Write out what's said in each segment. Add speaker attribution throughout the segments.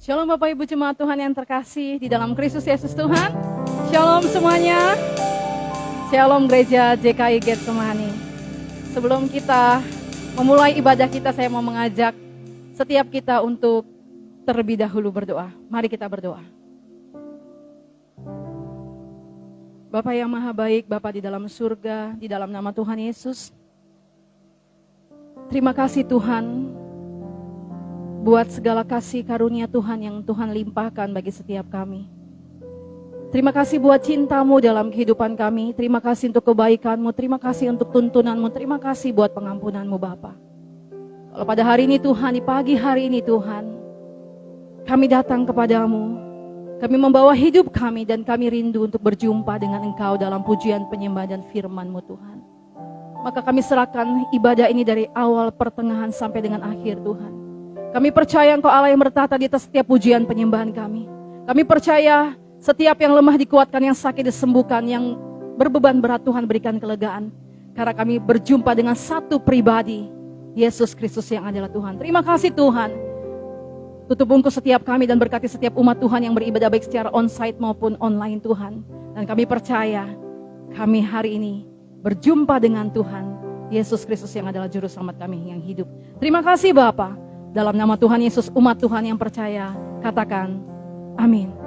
Speaker 1: Shalom Bapak Ibu Jemaat Tuhan yang terkasih di dalam Kristus Yesus Tuhan. Shalom semuanya. Shalom Gereja JKI Getsemani. Sebelum kita memulai ibadah kita, saya mau mengajak setiap kita untuk terlebih dahulu berdoa. Mari kita berdoa. Bapa yang maha baik, Bapa di dalam surga, di dalam nama Tuhan Yesus. Terima kasih Tuhan buat segala kasih karunia Tuhan yang Tuhan limpahkan bagi setiap kami. Terima kasih buat cinta-Mu dalam kehidupan kami. Terima kasih untuk kebaikan-Mu. Terima kasih untuk tuntunan-Mu. Terima kasih buat pengampunan-Mu Bapa. Kalau pada hari ini Tuhan, di pagi hari ini Tuhan, kami datang kepadamu. Kami membawa hidup kami dan kami rindu untuk berjumpa dengan Engkau dalam pujian, penyembahan dan firman-Mu Tuhan. Maka kami serahkan ibadah ini dari awal, pertengahan sampai dengan akhir Tuhan. Kami percaya Engkau Allah yang bertahta di atas setiap pujian penyembahan kami. Kami percaya setiap yang lemah dikuatkan, yang sakit disembuhkan, yang berbeban berat Tuhan berikan kelegaan. Karena kami berjumpa dengan satu pribadi, Yesus Kristus yang adalah Tuhan. Terima kasih Tuhan. Tutup bungkus setiap kami dan berkati setiap umat Tuhan yang beribadah baik secara on-site maupun online Tuhan. Dan kami percaya kami hari ini berjumpa dengan Tuhan, Yesus Kristus yang adalah Juru Selamat kami yang hidup. Terima kasih Bapa. Dalam nama Tuhan Yesus, umat Tuhan yang percaya, katakan amin.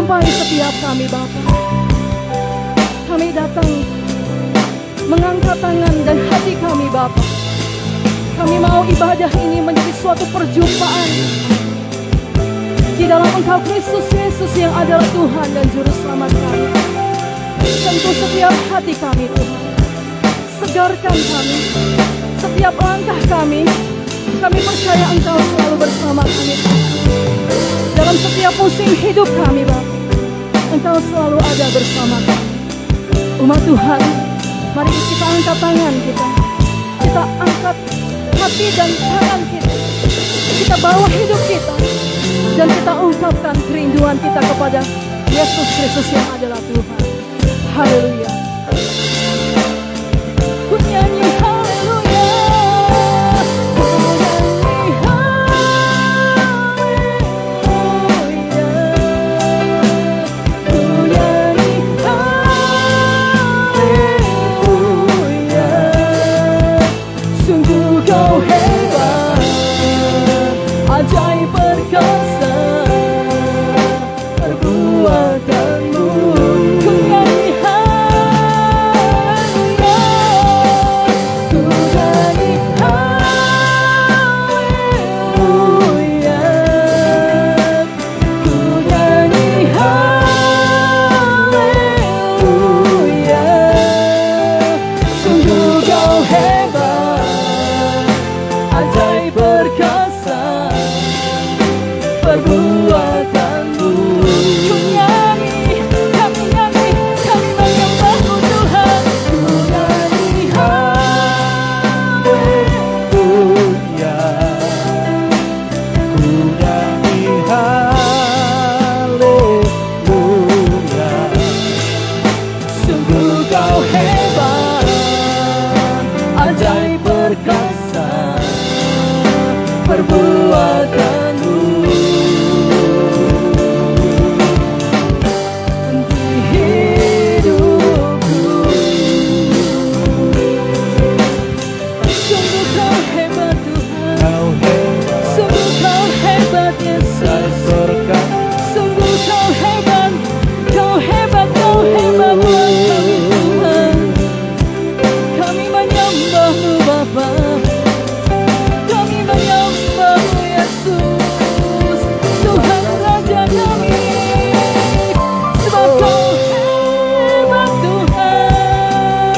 Speaker 1: jumpai setiap kami Bapa. Kami datang mengangkat tangan dan hati kami Bapa. Kami mau ibadah ini menjadi suatu perjumpaan di dalam Engkau Kristus Yesus yang adalah Tuhan dan Juru Selamat kami. Sentuh setiap hati kami Tuhan. Segarkan kami. Setiap langkah kami. Kami percaya Engkau selalu bersama kami Tuhan. Dalam setiap musim hidup kami Bapa, Engkau selalu ada bersama kami. Umat Tuhan, mari kita angkat tangan kita. Kita angkat hati dan tangan kita. Kita bawa hidup kita. Dan kita ungkapkan kerinduan kita kepada Yesus Kristus yang adalah Tuhan. Haleluya. Ku nyanyi haleluya. Ku nyanyi haleluya. Ku nyanyi haleluya. Sungguh kau hebat, ajaib perkasa perbuatanmu. Ku nyanyi haleluya. Ku nyanyi haleluya. Ku nyanyi haleluya. Sungguh kau hebat, ajaib perkasa perbuatanmu. Ku nyanyi, kami nyanyi, kami menyembahmu Tuhan. Ku nyanyi haleluya.
Speaker 2: Ku nyanyi haleluya.
Speaker 1: Sungguh kau hebat, ajaib perkasa perbuatanmu. Untuk hidupku, sungguh kau hebat Tuhan.
Speaker 2: Kau hebat,
Speaker 1: Sungguh kau hebat Yesus.
Speaker 2: dari surga.
Speaker 1: Sungguh kau hebat, kau hebat, kau hebat buat kami Tuhan. Kami menyembahmu Bapa. Kami menyembahmu Yesus, Tuhan Raja kami. Sebab kau hebat Tuhan.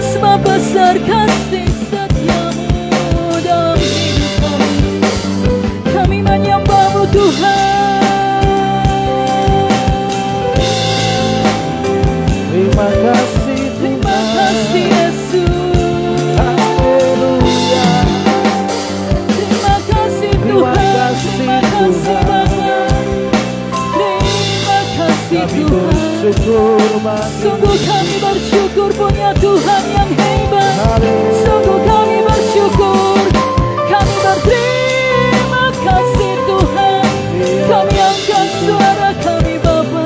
Speaker 1: Sebab besar kasih setiamu dalam hidup kami. Kami menyembahmu Tuhan.
Speaker 2: Terima kasih,
Speaker 1: Terima kasih Yesus.
Speaker 2: haleluya.
Speaker 1: Terima kasih
Speaker 2: Terima
Speaker 1: Tuhan.
Speaker 2: kasih,
Speaker 1: Terima kasih
Speaker 2: Tuhan.
Speaker 1: Bapa. Terima kasih
Speaker 2: Kami
Speaker 1: Tuhan.
Speaker 2: bersyukur Bapa.
Speaker 1: Sungguh kami bersyukur punya Tuhan yang hebat.
Speaker 2: Haleluya.
Speaker 1: Sungguh kami bersyukur. Kami berterima kasih Tuhan. Kami angkat suara kami Bapa.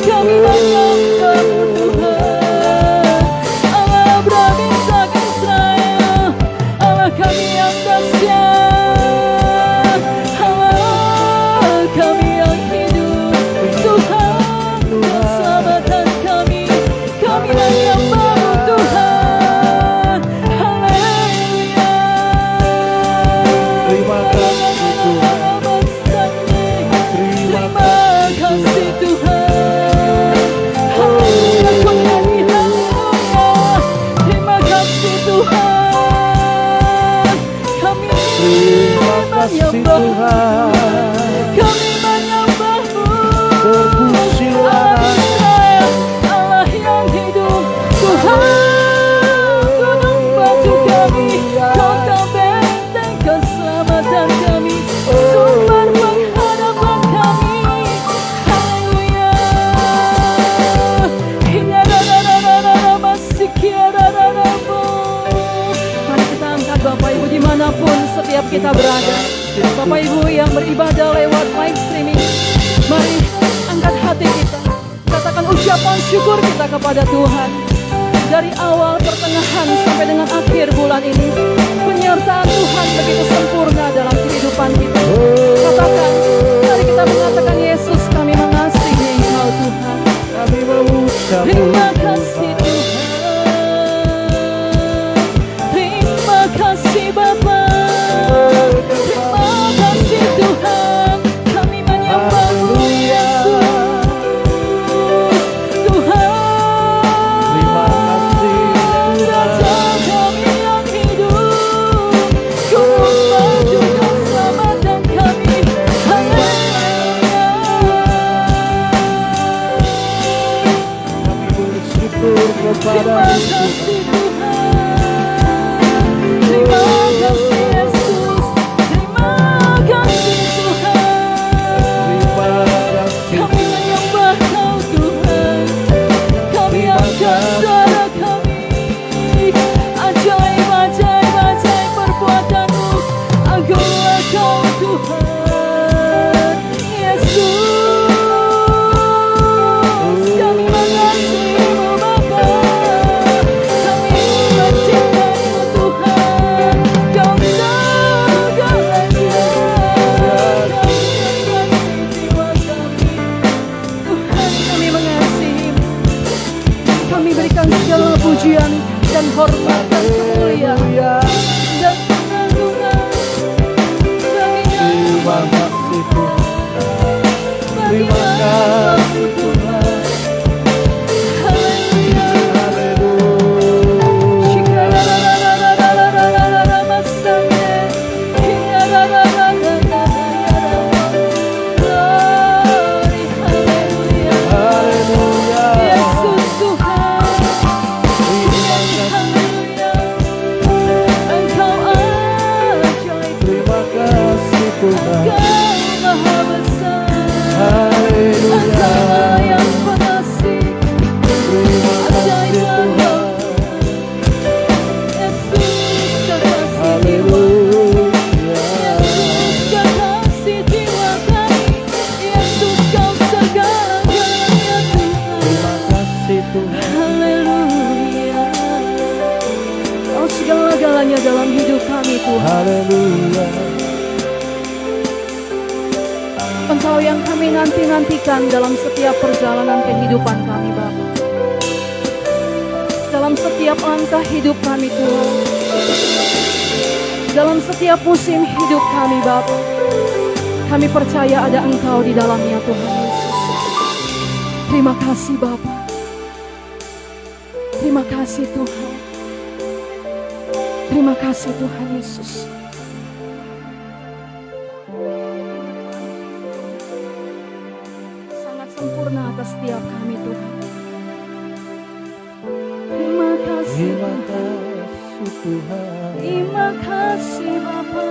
Speaker 1: Kami menyembahmu Tuhan. Allah Abraham, Ishak, Israel. Allah kami yang dahsyat. Allah kami yang hidup. Tuhan keselamatan kami. Kami menyembahmu Tuhan. Haleluya.
Speaker 2: Terima kasih Tuhan.
Speaker 1: Terima kasih Tuhan. Haleluya, ku nyanyi haleluya. Terima kasih Tuhan. Kami
Speaker 2: Terima kasih
Speaker 1: menyembahmu.
Speaker 2: Tuhan.
Speaker 1: Kami menyembahmu.
Speaker 2: Terpujilah
Speaker 1: Allah Israel, Allah yang hidup. Tuhan, gunung batu kami, kota benteng keselamatan kami, sumber pengharapan kami. Haleluya. Hingga masih kiara-raramu. Mari kita angkat Bapak Ibu dimanapun setiap kita berada. Bapak Ibu yang beribadah lewat live streaming, mari angkat hati kita. Katakan ucapan syukur kita kepada Tuhan. Dari awal, pertengahan, sampai dengan akhir bulan ini, penyertaan Tuhan begitu sempurna dalam kehidupan kita. Katakan, kasih Bapa, terima kasih Tuhan, kami menyembah-Mu Yesus. Tuhan,
Speaker 2: Terima kasih
Speaker 1: Raja kami yang hidup, Juru Juru Selamat kami. Haleluya.
Speaker 2: kami bersyukur
Speaker 1: Terima
Speaker 2: kepada-Mu
Speaker 1: kasih Tuhan, terima kasih Yesus, terima kasih Tuhan.
Speaker 2: Terima kasih
Speaker 1: Kami menyembah Kau Tuhan, kami angkat suara kami. Ajaib, ajaib, ajaib perbuatan-Mu, agunlah Kau Tuhan. Yesus, kami mengasihi-Mu Bapa, kami mencintai-Mu Tuhan. Kau segala-galanya, Kau mengasihi jiwa kami. Tuhan, kami mengasihi-Mu. Kami berikan segala pujian dan hormat dan kemuliaan dan pengagungan bagi
Speaker 2: Terima
Speaker 1: nama
Speaker 2: kasih Tuhan.
Speaker 1: bagi
Speaker 2: Terima
Speaker 1: nama
Speaker 2: kasih Tuhan.
Speaker 1: Haleluya.
Speaker 2: Haleluya.
Speaker 1: Shikarararararararararamasande. Glory, haleluya.
Speaker 2: Haleluya.
Speaker 1: Yesus Tuhan.
Speaker 2: Terima kasih.
Speaker 1: Haleluya. Engkau ajaib,
Speaker 2: Terima kasih Tuhan.
Speaker 1: Engkau maha besar,
Speaker 2: Haleluya.
Speaker 1: Engkau yang pengasih,
Speaker 2: Terima kasih Tuhan.
Speaker 1: Yesus kekasih jiwa,
Speaker 2: Haleluya.
Speaker 1: Yesus kekasih jiwa kami, Yesus Kau segala-galanya Tuhan.
Speaker 2: Terima kasih Tuhan.
Speaker 1: Haleluya. Kau segala-galanya dalam hidup kami Tuhan.
Speaker 2: Haleluya.
Speaker 1: Engkau yang kami nanti-nantikan dalam setiap perjalanan kehidupan kami Bapa. Dalam setiap langkah hidup kami Tuhan. Dalam setiap musim hidup kami Bapa. Kami percaya ada Engkau di dalamnya Tuhan Yesus. Terima kasih Bapa. Terima kasih Tuhan. Terima kasih Tuhan Yesus. Sangat sempurna atas setiap kami Tuhan. Terima kasih
Speaker 2: Terima
Speaker 1: Tuhan.
Speaker 2: kasih Tuhan.
Speaker 1: Terima kasih Bapa.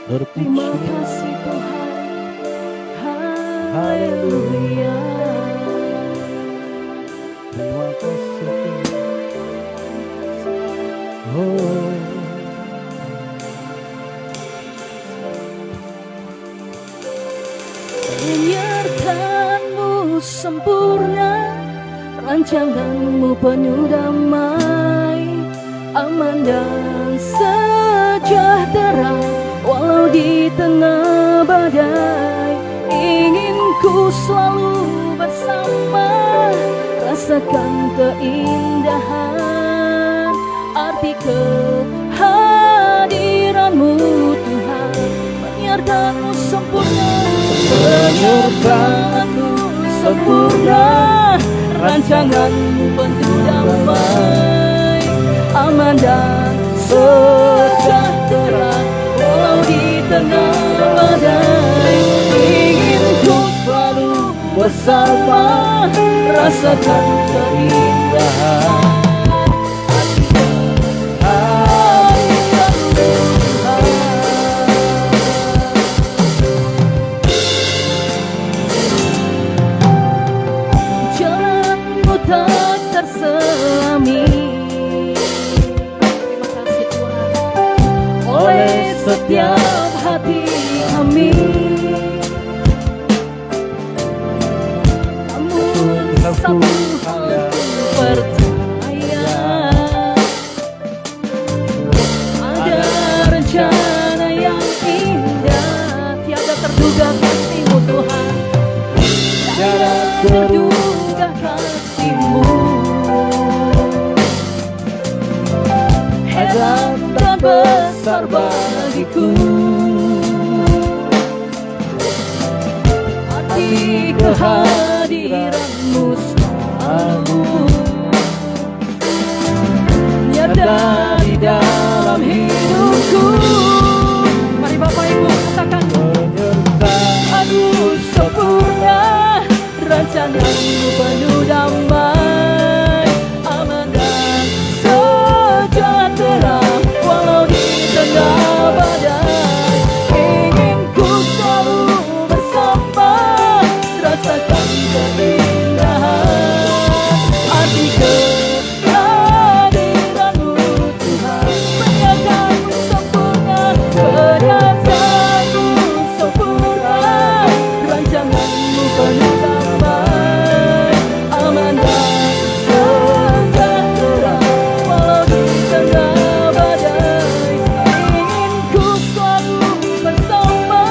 Speaker 1: Terima
Speaker 2: Terpuji.
Speaker 1: kasih Tuhan. Haleluya.
Speaker 2: Terima kasih Tuhan. Oh.
Speaker 1: Penyertaan-Mu sempurna, rancangan-Mu penuh damai, aman dan sejahtera walau di tengah badai. Ingin ku selalu bersama, rasakan keindahan arti kehadiran-Mu Tuhan. Penyertaan-Mu sempurna, penyertaan-Mu sempurna, rancangan-Mu penuh damai, aman dan sejahtera walau di tengah badai. Ingin ku selalu bersama, rasakan keindahan jalan-Mu tak terselami. Terima kasih Tuhan. Oleh setiap hati kami, namun satu hal ku percaya, besar bagiku. Arti kehadiranmu selalu nyata di dalam hidupku. Mari Bapak Ibu katakan, aduh sempurna rencanamu penuh damai, aman dan sejahtera walau di tengah badai. Ingin ku selalu bersama, rasakan keindahan arti kehadiranmu Tuhan. Penyataanmu sempurna, penyataanmu sempurna, rancanganmu penuh damai, aman dan sejahtera walau di tengah badai. Ingin ku selalu bersama,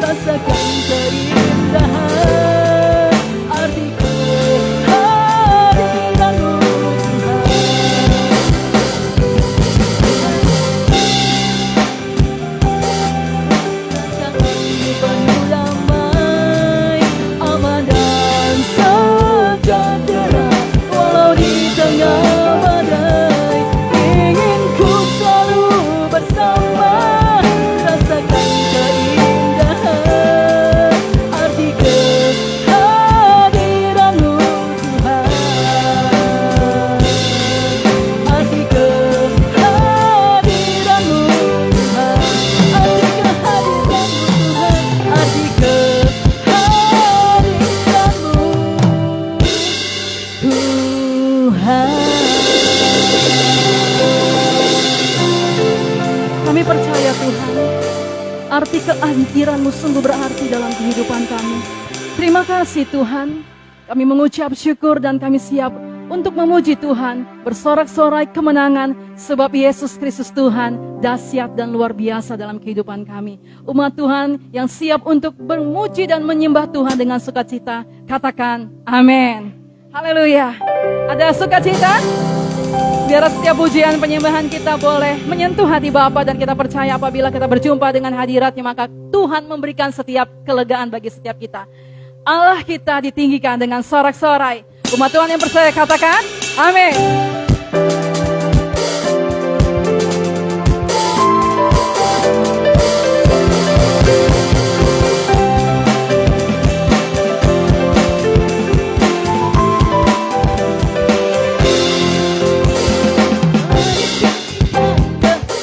Speaker 1: rasakan keindahan arti kehadiranmu Tuhan. Rancanganmu penuh damai, aman dan sejahtera walau di tengah badai. Ingin ku selalu bersama, rasakan keindahan arti kehadiranmu Tuhan. Arti kehadiranmu Tuhan. Arti kehadiranmu Tuhan. Arti kehadiranmu Tuhan. Kami percaya Tuhan, arti kehadiranmu sungguh berarti dalam kehidupan kami. Terima kasih Tuhan, kami mengucap syukur dan kami siap untuk memuji Tuhan, bersorak-sorai kemenangan, sebab Yesus Kristus Tuhan dahsyat dan luar biasa dalam kehidupan kami. Umat Tuhan yang siap untuk memuji dan menyembah Tuhan dengan sukacita, katakan amin. Haleluya. Ada sukacita? Biar setiap pujian penyembahan kita boleh menyentuh hati Bapa, dan kita percaya apabila kita berjumpa dengan hadiratnya, maka Tuhan memberikan setiap kelegaan bagi setiap kita. Allah kita ditinggikan dengan sorak-sorai. Umat Tuhan yang percaya katakan amin.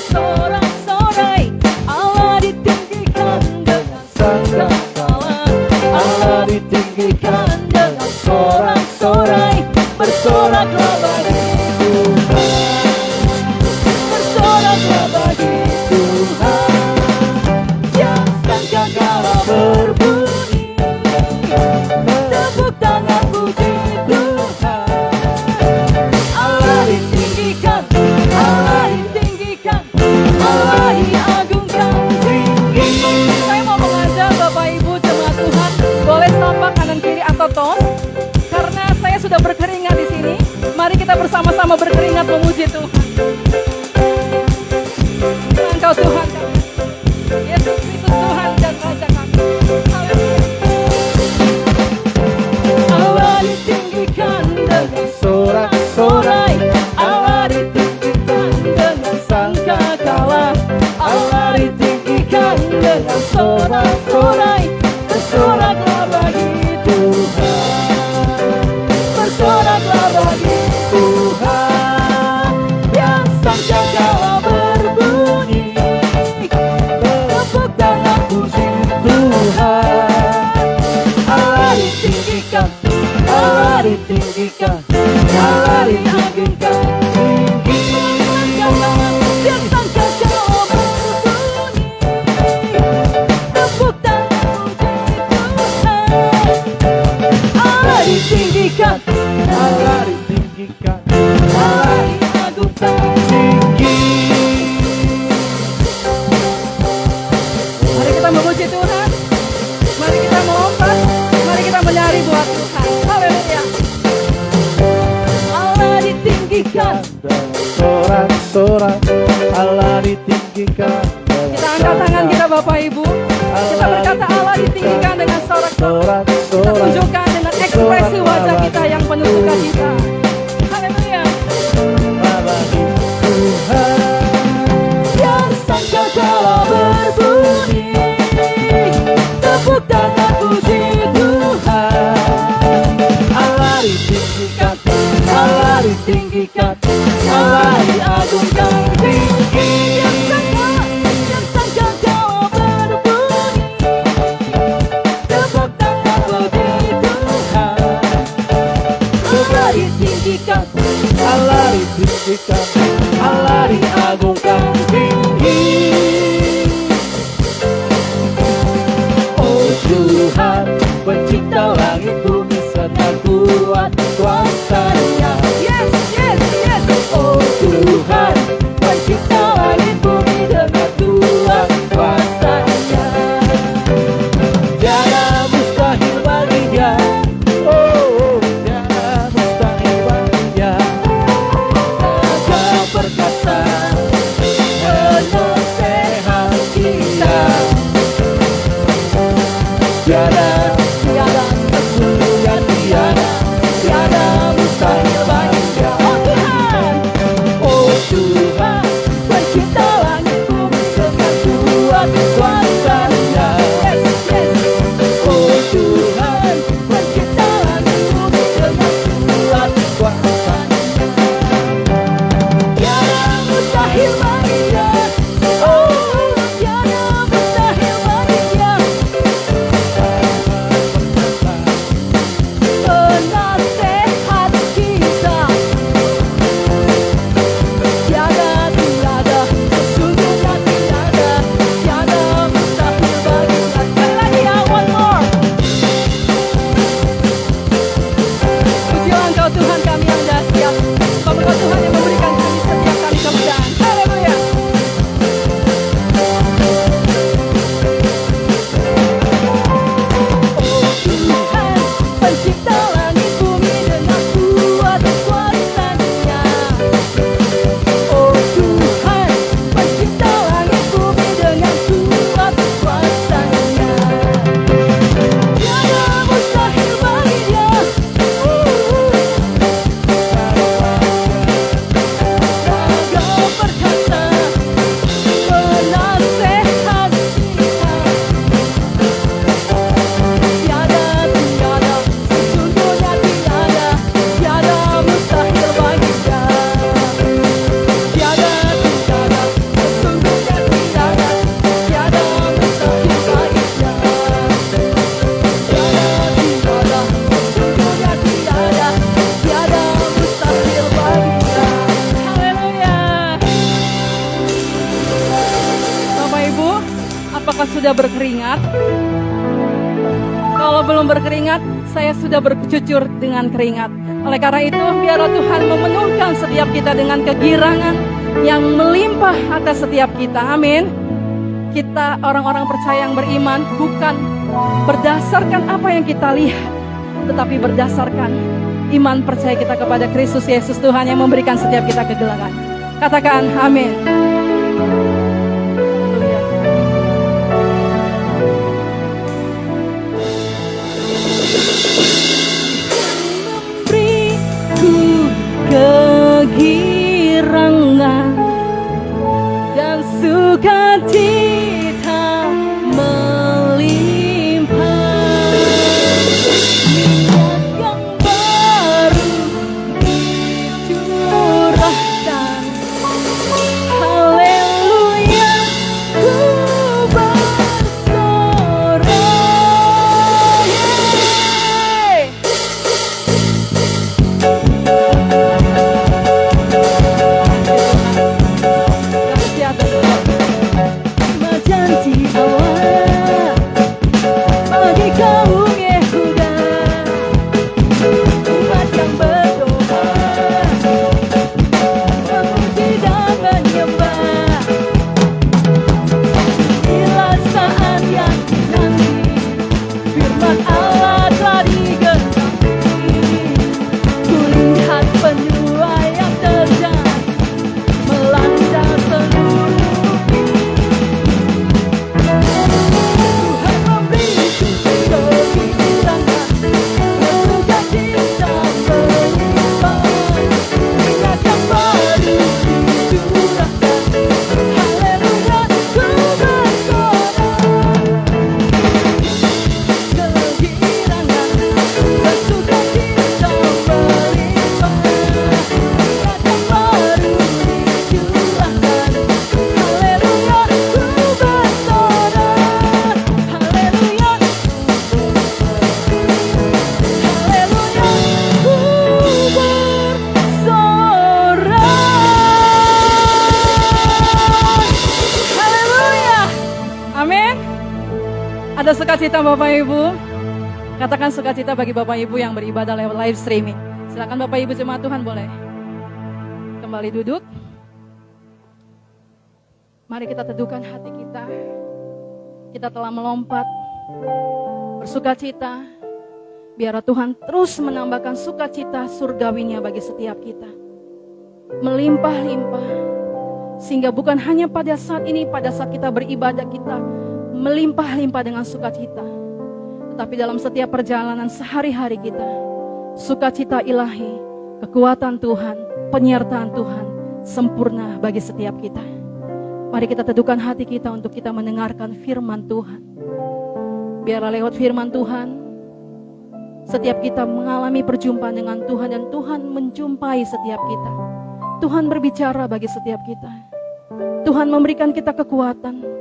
Speaker 1: Sorak-sorai, Allah ditinggikan dengan sangkakala. Allah ditinggikan dengan sorak-sorai. Bersoraklah bagi Tuhan, bersoraklah bagi Tuhan. Yang sangkakala berbunyi, tepuk tangan puji Tuhan. Allah ditinggikan, Allah ditinggikan, Allah diagungkan tinggi. Saya mau mengajak Bapak Ibu jemaat Tuhan, boleh tampak kanan kiri atau tos. Karena saya sudah berkeringat di sini, mari kita bersama-sama berkeringat memuji Tuhan. Engkau Tuhan kami, Yesus Kristus Tuhan dan Raja kami. Haleluya. Allah ditinggikan dengan sorak-sorai, Allah ditinggikan dengan sangkakala. Allah ditinggikan dengan sorak-sorai. Bersoraklah bagi Tuhan, bersoraklah bagi Tuhan. Yang sangkakala berbunyi, tepuk tangan puji Tuhan. Allah ditinggikan, Allah ditinggikan, Allah diagungkan tinggi. Yang sangkakala berbunyi, tepuk tangan puji Tuhan. Allah ditinggikan, Allah ditinggikan, Allah diagungkan tinggi. Mari kita memuji Tuhan, mari kita melompat, mari kita menari buat Tuhan. Haleluya. Allah ditinggikan,
Speaker 2: sorak-sorak, Allah ditinggikan.
Speaker 1: Kita angkat tangan kita Bapak Ibu. Kita berkata Allah ditinggikan dengan sorak-sorak. Kita tunjukkan dengan ekspresi wajah kita yang penuh sukacita. Haleluya.
Speaker 2: Allah di Tuhan.
Speaker 1: Yang sangkakala berbunyi, tepuk tangan puji Tuhan.
Speaker 2: Allah ditinggikan, Allah ditinggikan, Allah diagungkan tinggi.
Speaker 1: Yang sangkakala berbunyi, tepuk tangan puji Tuhan. Allah ditinggikan,
Speaker 2: Allah ditinggikan, Allah diagungkan tinggi. Oh Tuhan, pencipta langit bumi serta kuat kuasa-Nya.
Speaker 1: yes, yes, yes.
Speaker 2: Oh Tuhan, pencipta langit bumi dengan kuat kuasa-Nya. Tiada mustahil baginya. Oh, tiada mustahil baginya. Naga perkasa penasehat kita. Tiada, tiada, sesungguhnya tiada, tiada mustahil baginya.
Speaker 1: Oh Tuhan,
Speaker 2: Oh Tuhan, pencipta langit bumi dengan kuat kuasa-Nya.
Speaker 1: yes, yes.
Speaker 2: Oh Tuhan, pencipta langit bumi dengan kuat kuasa-Nya. Tiada mustahil baginya. Oh, tiada mustahil baginya.
Speaker 1: Penasehat kita. Tiada, tiada, sesungguhnya tiada, tiada mustahil baginya. Sekali lagi ya, one more. Pujilah Engkau Tuhan kami yang dahsyat. Sebab Engkau Tuhan yang memberikan kami setiap kali kemudahan. Haleluya. Oh Tuhan, pencipta langit bumi dengan kuat kuasa-Nya. Oh Tuhan, pencipta langit bumi dengan kuat kuasa-Nya. Tiada mustahil baginya. Naga perkasa penasehat kita. Tiada, tiada, sesungguhnya tiada, tiada mustahil baginya. Tiada, tiada, sesungguhnya tiada, tiada mustahil baginya. Tiada, tiada, sesungguhnya tiada, tiada mustahil baginya. Haleluya. Bapak Ibu, apakah sudah berkeringat? Kalau belum berkeringat, saya sudah bercucur dengan keringat. Oleh karena itu, biarlah Tuhan memenuhkan setiap kita dengan kegirangan yang melimpah atas setiap kita. Amin. Kita orang-orang percaya yang beriman bukan berdasarkan apa yang kita lihat, tetapi berdasarkan iman percaya kita kepada Kristus Yesus Tuhan yang memberikan setiap kita kegelagan. Katakan amin. Haleluya. Memberiku kegirangan dan sukacita melimpah. Minyak yang baru dicurahkan. Haleluya, ku bersorak. Ada sukacita Bapak Ibu? Katakan sukacita bagi Bapak Ibu yang beribadah lewat live streaming. Silakan Bapak Ibu jemaat Tuhan boleh kembali duduk. Mari kita teduhkan hati kita. Kita telah melompat bersukacita. Biar Tuhan terus menambahkan sukacita surgawinya bagi setiap kita. Melimpah-limpah. Sehingga bukan hanya pada saat ini, pada saat kita beribadah kita melimpah-limpah dengan sukacita. Tetapi dalam setiap perjalanan sehari-hari kita, sukacita ilahi, kekuatan Tuhan, penyertaan Tuhan sempurna bagi setiap kita. Mari kita teduhkan hati kita untuk kita mendengarkan firman Tuhan. Biarlah lewat firman Tuhan setiap kita mengalami perjumpaan dengan Tuhan dan Tuhan menjumpai setiap kita. Tuhan berbicara bagi setiap kita. Tuhan memberikan kita kekuatan.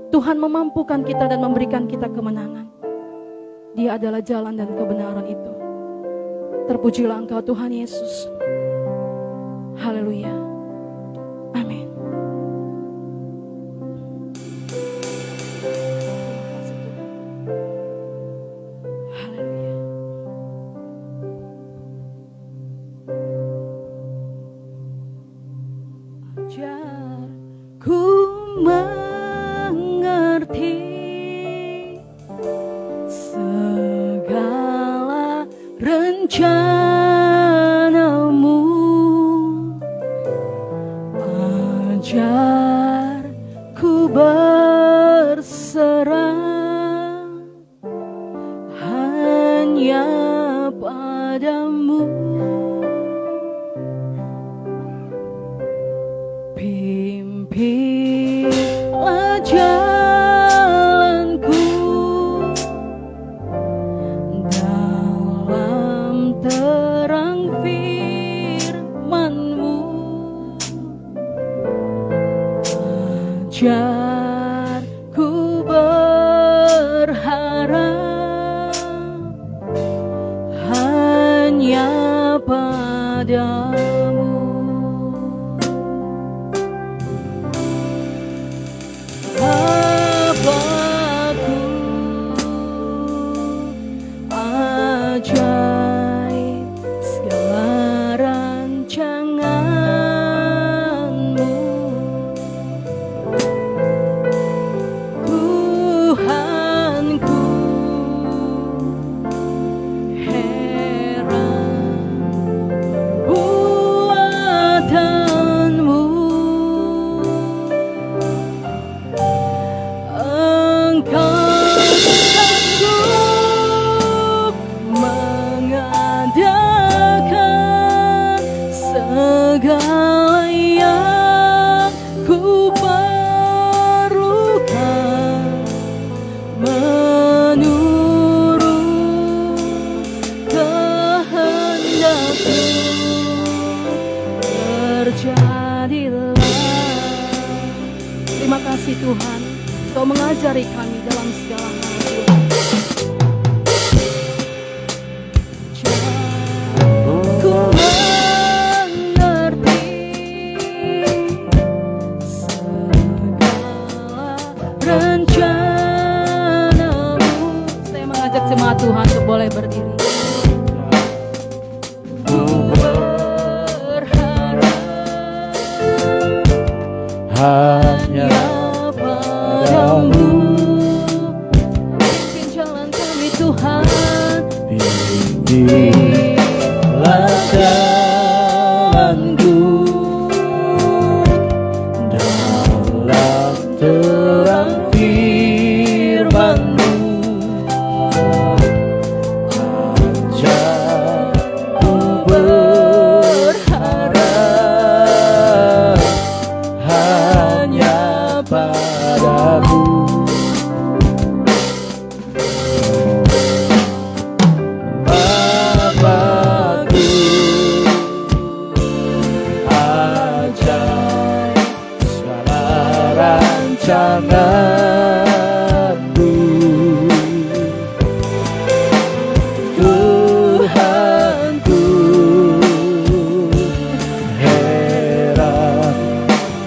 Speaker 1: Tuhan memampukan kita dan memberikan kita kemenangan. Dia adalah jalan dan kebenaran itu. Terpujilah Engkau Tuhan Yesus. Haleluya. Amin. Haleluya. Ajarku mengerti segala rencanamu, ajarku berserah hanya padamu. Pimpinlah jalanku dalam terang firman-Mu. Ajarku berharap hanya padamu. Bapakku, ajaib segala rancangan-Mu. Tuhanku, heran buatan-Mu. Engkau sanggup mengadakan segala yang ku perlukan menurut kehendak-Mu. Terjadilah. Terima kasih Tuhan, Kau mengajari kami dalam segala hal Tuhan. Ku mengerti segala rencana-Mu. Saya mengajak jemaat Tuhan untuk boleh berdiri. Ku berharap
Speaker 2: hanya
Speaker 1: padamu. Pimpin jalan kami Tuhan.
Speaker 2: bimbinglah jalanku dalam terang firman-Mu. Ajarku berharap hanya padamu. Bapakku, ajaib segala rancangan-Mu. Tuhanku, heran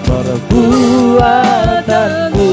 Speaker 2: perbuatan-Mu.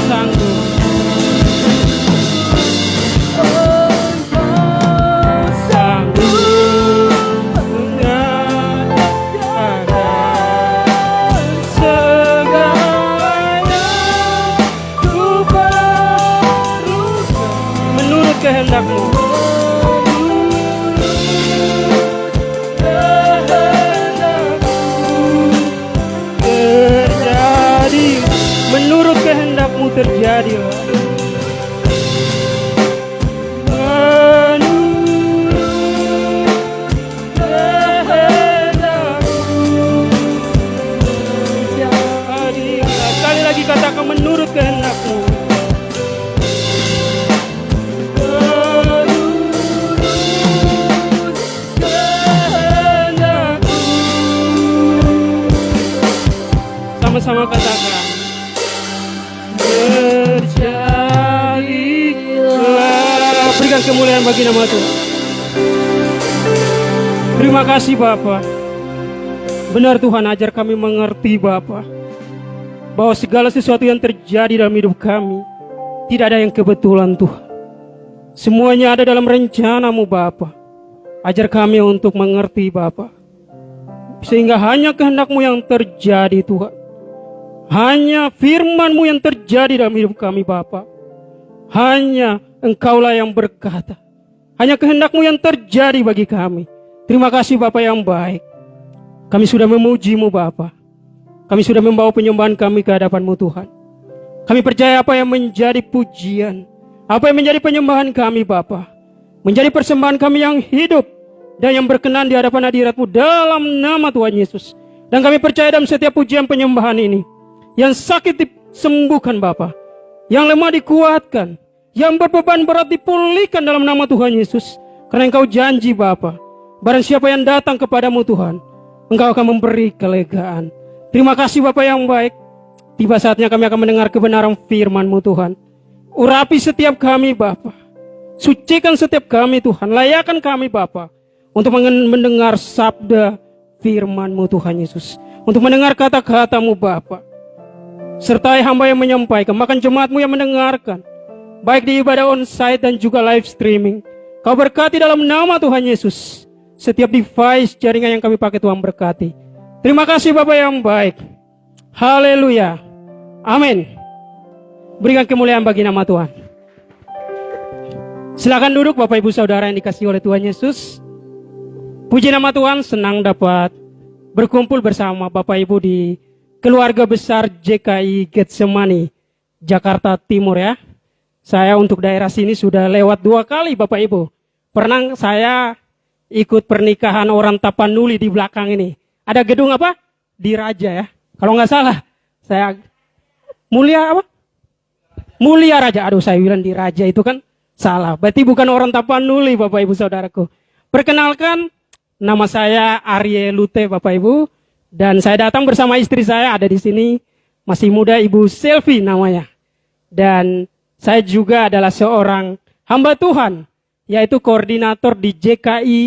Speaker 3: sanggup. Kehendakmu terjadi, menurut kehendakmu terjadi. Sekali lagi katakan menurut kehendakmu. Sama-sama katakan terjadilah. Berikan kemuliaan bagi nama Tuhan. Terima kasih Bapa. Benar Tuhan, ajar kami mengerti Bapa, bahwa segala sesuatu yang terjadi dalam hidup kami tidak ada yang kebetulan Tuhan. Semuanya ada dalam rencana-Mu Bapa. Ajar kami untuk mengerti Bapa, sehingga hanya kehendak-Mu yang terjadi Tuhan. Hanya firman-Mu yang terjadi dalam hidup kami Bapa. Hanya Engkaulah yang berkata. Hanya kehendak-Mu yang terjadi bagi kami. Terima kasih Bapa yang baik. Kami sudah memuji-Mu Bapa. Kami sudah membawa penyembahan kami ke hadapan-Mu Tuhan. Kami percaya apa yang menjadi pujian, apa yang menjadi penyembahan kami Bapa, menjadi persembahan kami yang hidup dan yang berkenan di hadapan hadirat-Mu dalam nama Tuhan Yesus. Dan kami percaya dalam setiap pujian penyembahan ini, yang sakit disembuhkan Bapa, yang lemah dikuatkan, yang berbeban berat dipulihkan dalam nama Tuhan Yesus. Karena Engkau janji Bapa, barang siapa yang datang kepadamu Tuhan, Engkau akan memberi kelegaan. Terima kasih Bapa yang baik. Tiba saatnya kami akan mendengar kebenaran firman-Mu Tuhan. Urapi setiap kami Bapa, sucikan setiap kami Tuhan, layakan kami Bapa untuk mendengar sabda firman-Mu Tuhan Yesus, untuk mendengar kata-kata-Mu Bapa. Sertai hamba yang menyampaikan, bahkan jemaat-Mu yang mendengarkan, baik di ibadah onsite dan juga live streaming. Kau berkati dalam nama Tuhan Yesus. Setiap device jaringan yang kami pakai Tuhan berkati. Terima kasih Bapa yang baik. Haleluya. Amin. Berikan kemuliaan bagi nama Tuhan. Silakan duduk Bapak Ibu Saudara yang dikasihi oleh Tuhan Yesus. Puji nama Tuhan, senang dapat berkumpul bersama Bapak Ibu di keluarga besar JKI Getsemani, Jakarta Timur ya. Saya untuk daerah sini sudah lewat 2 kali Bapak Ibu. Pernah saya ikut pernikahan orang Tapanuli di belakang ini. Ada gedung apa? Di Raja ya. Kalau nggak salah, saya Mulia apa? Mulia Raja. Aduh saya bilang di Raja itu kan salah. Berarti bukan orang Tapanuli Bapak Ibu Saudaraku. Perkenalkan, nama saya Arye Lute Bapak Ibu. Dan saya datang bersama istri saya ada di sini, masih muda Ibu Selvi namanya. Dan saya juga adalah seorang hamba Tuhan, yaitu koordinator di JKI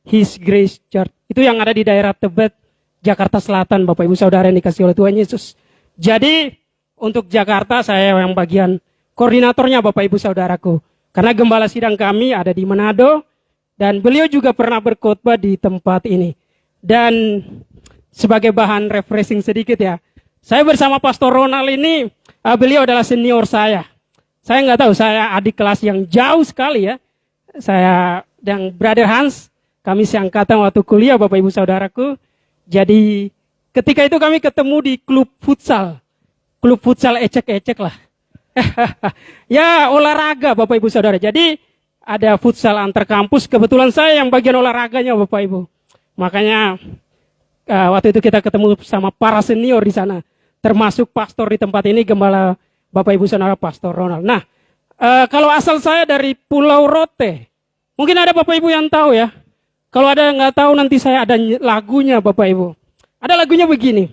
Speaker 3: His Grace Church. Itu yang ada di daerah Tebet, Jakarta Selatan, Bapak Ibu Saudara yang dikasihi oleh Tuhan Yesus. Jadi untuk Jakarta saya yang bagian koordinatornya Bapak Ibu Saudaraku. Karena gembala sidang kami ada di Manado, dan beliau juga pernah berkhotbah di tempat ini. Dan sebagai bahan refreshing sedikit ya, saya bersama Pastor Ronald ini, beliau adalah senior saya. Saya nggak tahu, saya adik kelas yang jauh sekali ya. Saya dan Brother Hans, kami seangkatan waktu kuliah Bapak Ibu Saudaraku. Jadi ketika itu kami ketemu di klub futsal ecek-ecek lah. Ya olahraga Bapak Ibu Saudara. Jadi ada futsal antar kampus, kebetulan saya yang bagian olahraganya Bapak Ibu. Makanya waktu itu kita ketemu sama para senior di sana, termasuk pastor di tempat ini, gembala Bapak Ibu Saudara Pastor Ronald. Nah, kalau asal saya dari Pulau Rote, mungkin ada Bapak Ibu yang tahu ya. Kalau ada yang nggak tahu, nanti saya ada lagunya Bapak Ibu. Ada lagunya begini.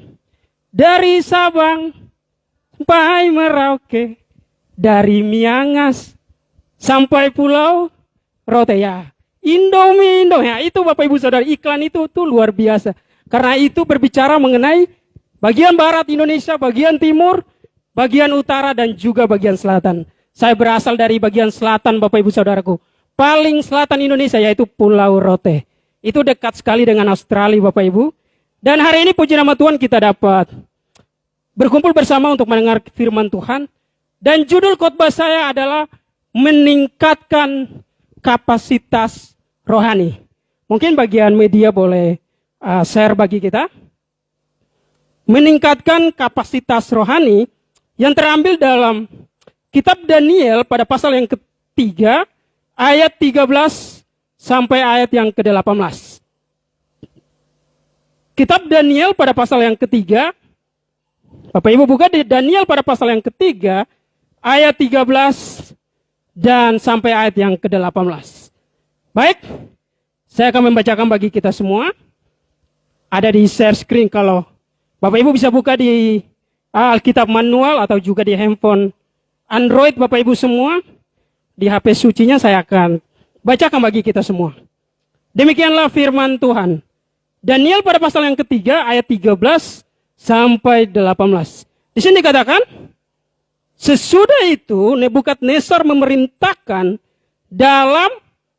Speaker 3: Dari Sabang sampai Merauke, dari Miangas sampai Pulau Rote ya. Indomie ya, itu Bapak Ibu Saudara, iklan itu tuh luar biasa. Karena itu berbicara mengenai bagian barat Indonesia, bagian timur, bagian utara dan juga bagian selatan. Saya berasal dari bagian selatan Bapak Ibu Saudaraku. Paling selatan Indonesia yaitu Pulau Rote. Itu dekat sekali dengan Australia Bapak Ibu. Dan hari ini puji nama Tuhan kita dapat berkumpul bersama untuk mendengar firman Tuhan. Dan judul khotbah saya adalah meningkatkan kapasitas rohani. Mungkin bagian media boleh share bagi kita. Meningkatkan kapasitas rohani yang terambil dalam kitab Daniel pada pasal yang ketiga, ayat 13 sampai ayat yang ke-18. Kitab Daniel pada pasal yang ketiga, Bapak Ibu buka di Daniel pada pasal yang ketiga, ayat 13 dan sampai ayat yang ke-18. Baik, saya akan membacakan bagi kita semua. Ada di share screen kalau Bapak Ibu bisa buka di Alkitab manual atau juga di handphone Android Bapak Ibu semua. Di HP sucinya saya akan bacakan bagi kita semua. Demikianlah firman Tuhan. Daniel pada pasal yang ketiga ayat 13 sampai 18. Di sini dikatakan, sesudah itu Nebukadnezar memerintahkan dalam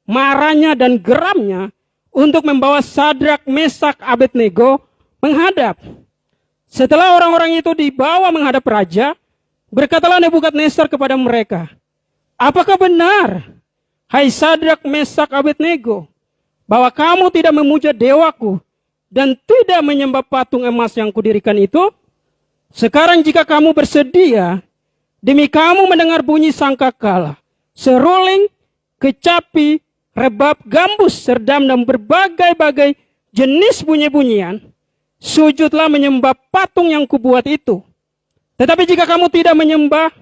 Speaker 3: marahnya dan geramnya untuk membawa Sadrak, Mesak, Abednego menghadap. Setelah orang-orang itu dibawa menghadap raja, berkatalah Nebukadnezar kepada mereka, apakah benar, hai Sadrak, Mesak, Abednego, bahwa kamu tidak memuja dewaku dan tidak menyembah patung emas yang kudirikan itu? Sekarang jika kamu bersedia, demi kamu mendengar bunyi sangkakala, seruling, kecapi, rebab, gambus, serdam, dan berbagai-bagai jenis bunyi-bunyian, sujudlah menyembah patung yang kubuat itu. Tetapi jika kamu tidak menyembah,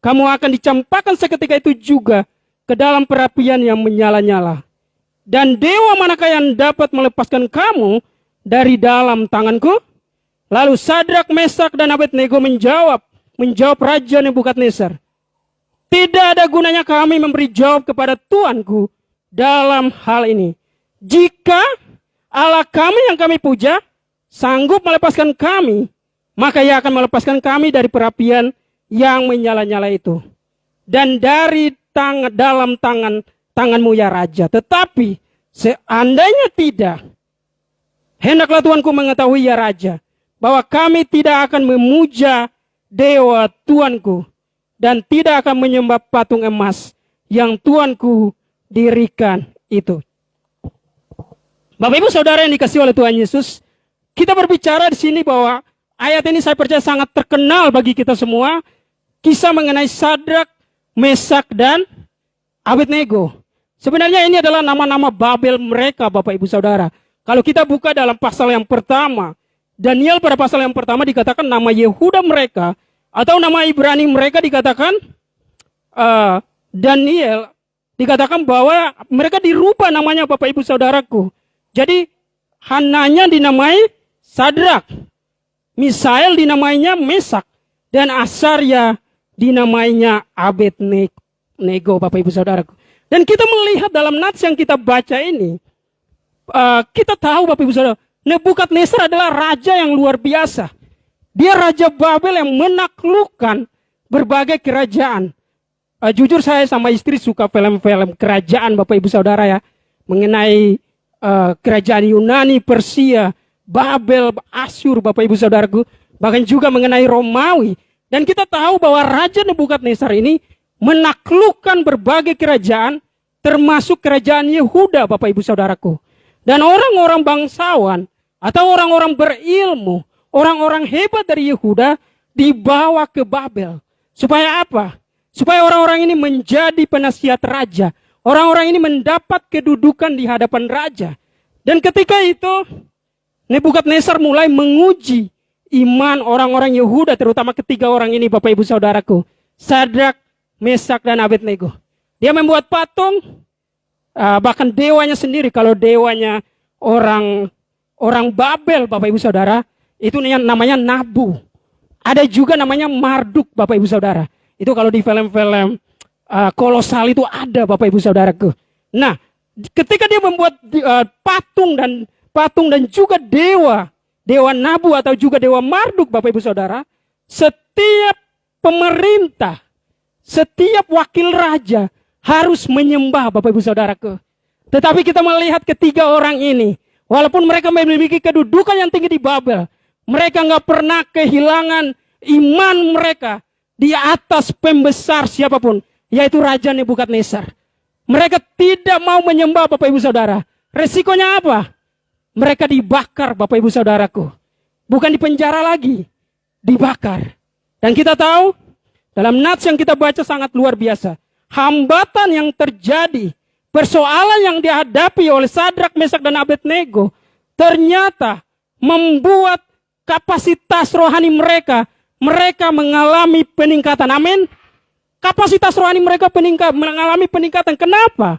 Speaker 3: kamu akan dicampakkan seketika itu juga ke dalam perapian yang menyala-nyala. Dan dewa manakah yang dapat melepaskan kamu dari dalam tanganku? Lalu Sadrak, Mesak, dan Abednego menjawab Raja Nebukadnezar, tidak ada gunanya kami memberi jawab kepada Tuanku dalam hal ini. Jika Allah kami yang kami puja sanggup melepaskan kami, maka ia akan melepaskan kami dari perapian yang menyala-nyala itu. Dan dari dalam tanganmu ya Raja. Tetapi seandainya tidak, hendaklah Tuanku mengetahui ya Raja, bahwa kami tidak akan memuja dewa Tuanku dan tidak akan menyembah patung emas yang Tuanku dirikan itu. Bapak Ibu Saudara yang dikasihi oleh Tuhan Yesus, kita berbicara di sini bahwa ayat ini saya percaya sangat terkenal bagi kita semua. Kisah mengenai Sadrak, Mesak, dan Abednego. Sebenarnya ini adalah nama-nama Babel mereka Bapak Ibu Saudara. Kalau kita buka dalam pasal yang pertama, Daniel pada pasal yang pertama dikatakan nama Yehuda mereka, atau nama Ibrani mereka dikatakan Daniel, dikatakan bahwa mereka dirubah namanya Bapak Ibu Saudaraku. Jadi Hananya dinamai Sadrak, Misael dinamainya Mesak, dan Asarya dinamainya Abednego Bapak Ibu Saudaraku. Dan kita melihat dalam nats yang kita baca ini, kita tahu Bapak Ibu Saudara, Nebukadnezar adalah raja yang luar biasa. Dia Raja Babel yang menaklukkan berbagai kerajaan. Jujur saya sama istri suka film-film kerajaan Bapak Ibu Saudara ya. Mengenai kerajaan Yunani, Persia, Babel, Asyur Bapak Ibu Saudaraku. Bahkan juga mengenai Romawi. Dan kita tahu bahwa Raja Nebukadnezar ini menaklukkan berbagai kerajaan, termasuk kerajaan Yehuda Bapak Ibu Saudaraku. Dan orang-orang bangsawan atau orang-orang berilmu, orang-orang hebat dari Yehuda dibawa ke Babel. Supaya apa? Supaya orang-orang ini menjadi penasihat raja. Orang-orang ini mendapat kedudukan di hadapan raja. Dan ketika itu Nebukadnezar mulai menguji iman orang-orang Yehuda, terutama ketiga orang ini Bapak Ibu Saudaraku, Sadrak, Mesak, dan Abednego. Dia membuat patung, bahkan dewanya sendiri, kalau dewanya orang Babel Bapak Ibu Saudara, itu namanya Nabu. Ada juga namanya Marduk Bapak Ibu Saudara. Itu kalau di film-film kolosal itu ada Bapak Ibu Saudaraku. Nah, ketika dia membuat patung dan juga dewa Nabu atau juga dewa Marduk Bapak Ibu Saudara, setiap pemerintah, setiap wakil raja harus menyembah Bapak Ibu Saudaraku. Tetapi kita melihat ketiga orang ini, walaupun mereka memiliki kedudukan yang tinggi di Babel, mereka nggak pernah kehilangan iman mereka di atas pembesar siapapun, yaitu Raja Nebukadnezar. Mereka tidak mau menyembah Bapak Ibu Saudara. Resikonya apa? Mereka dibakar Bapak Ibu Saudaraku. Bukan di penjara lagi, dibakar. Dan kita tahu, dalam nats yang kita baca sangat luar biasa. Hambatan yang terjadi, persoalan yang dihadapi oleh Sadrak, Mesak, dan Abednego, ternyata membuat kapasitas rohani mereka mengalami peningkatan. Amin. Kapasitas rohani mereka mengalami peningkatan. Kenapa?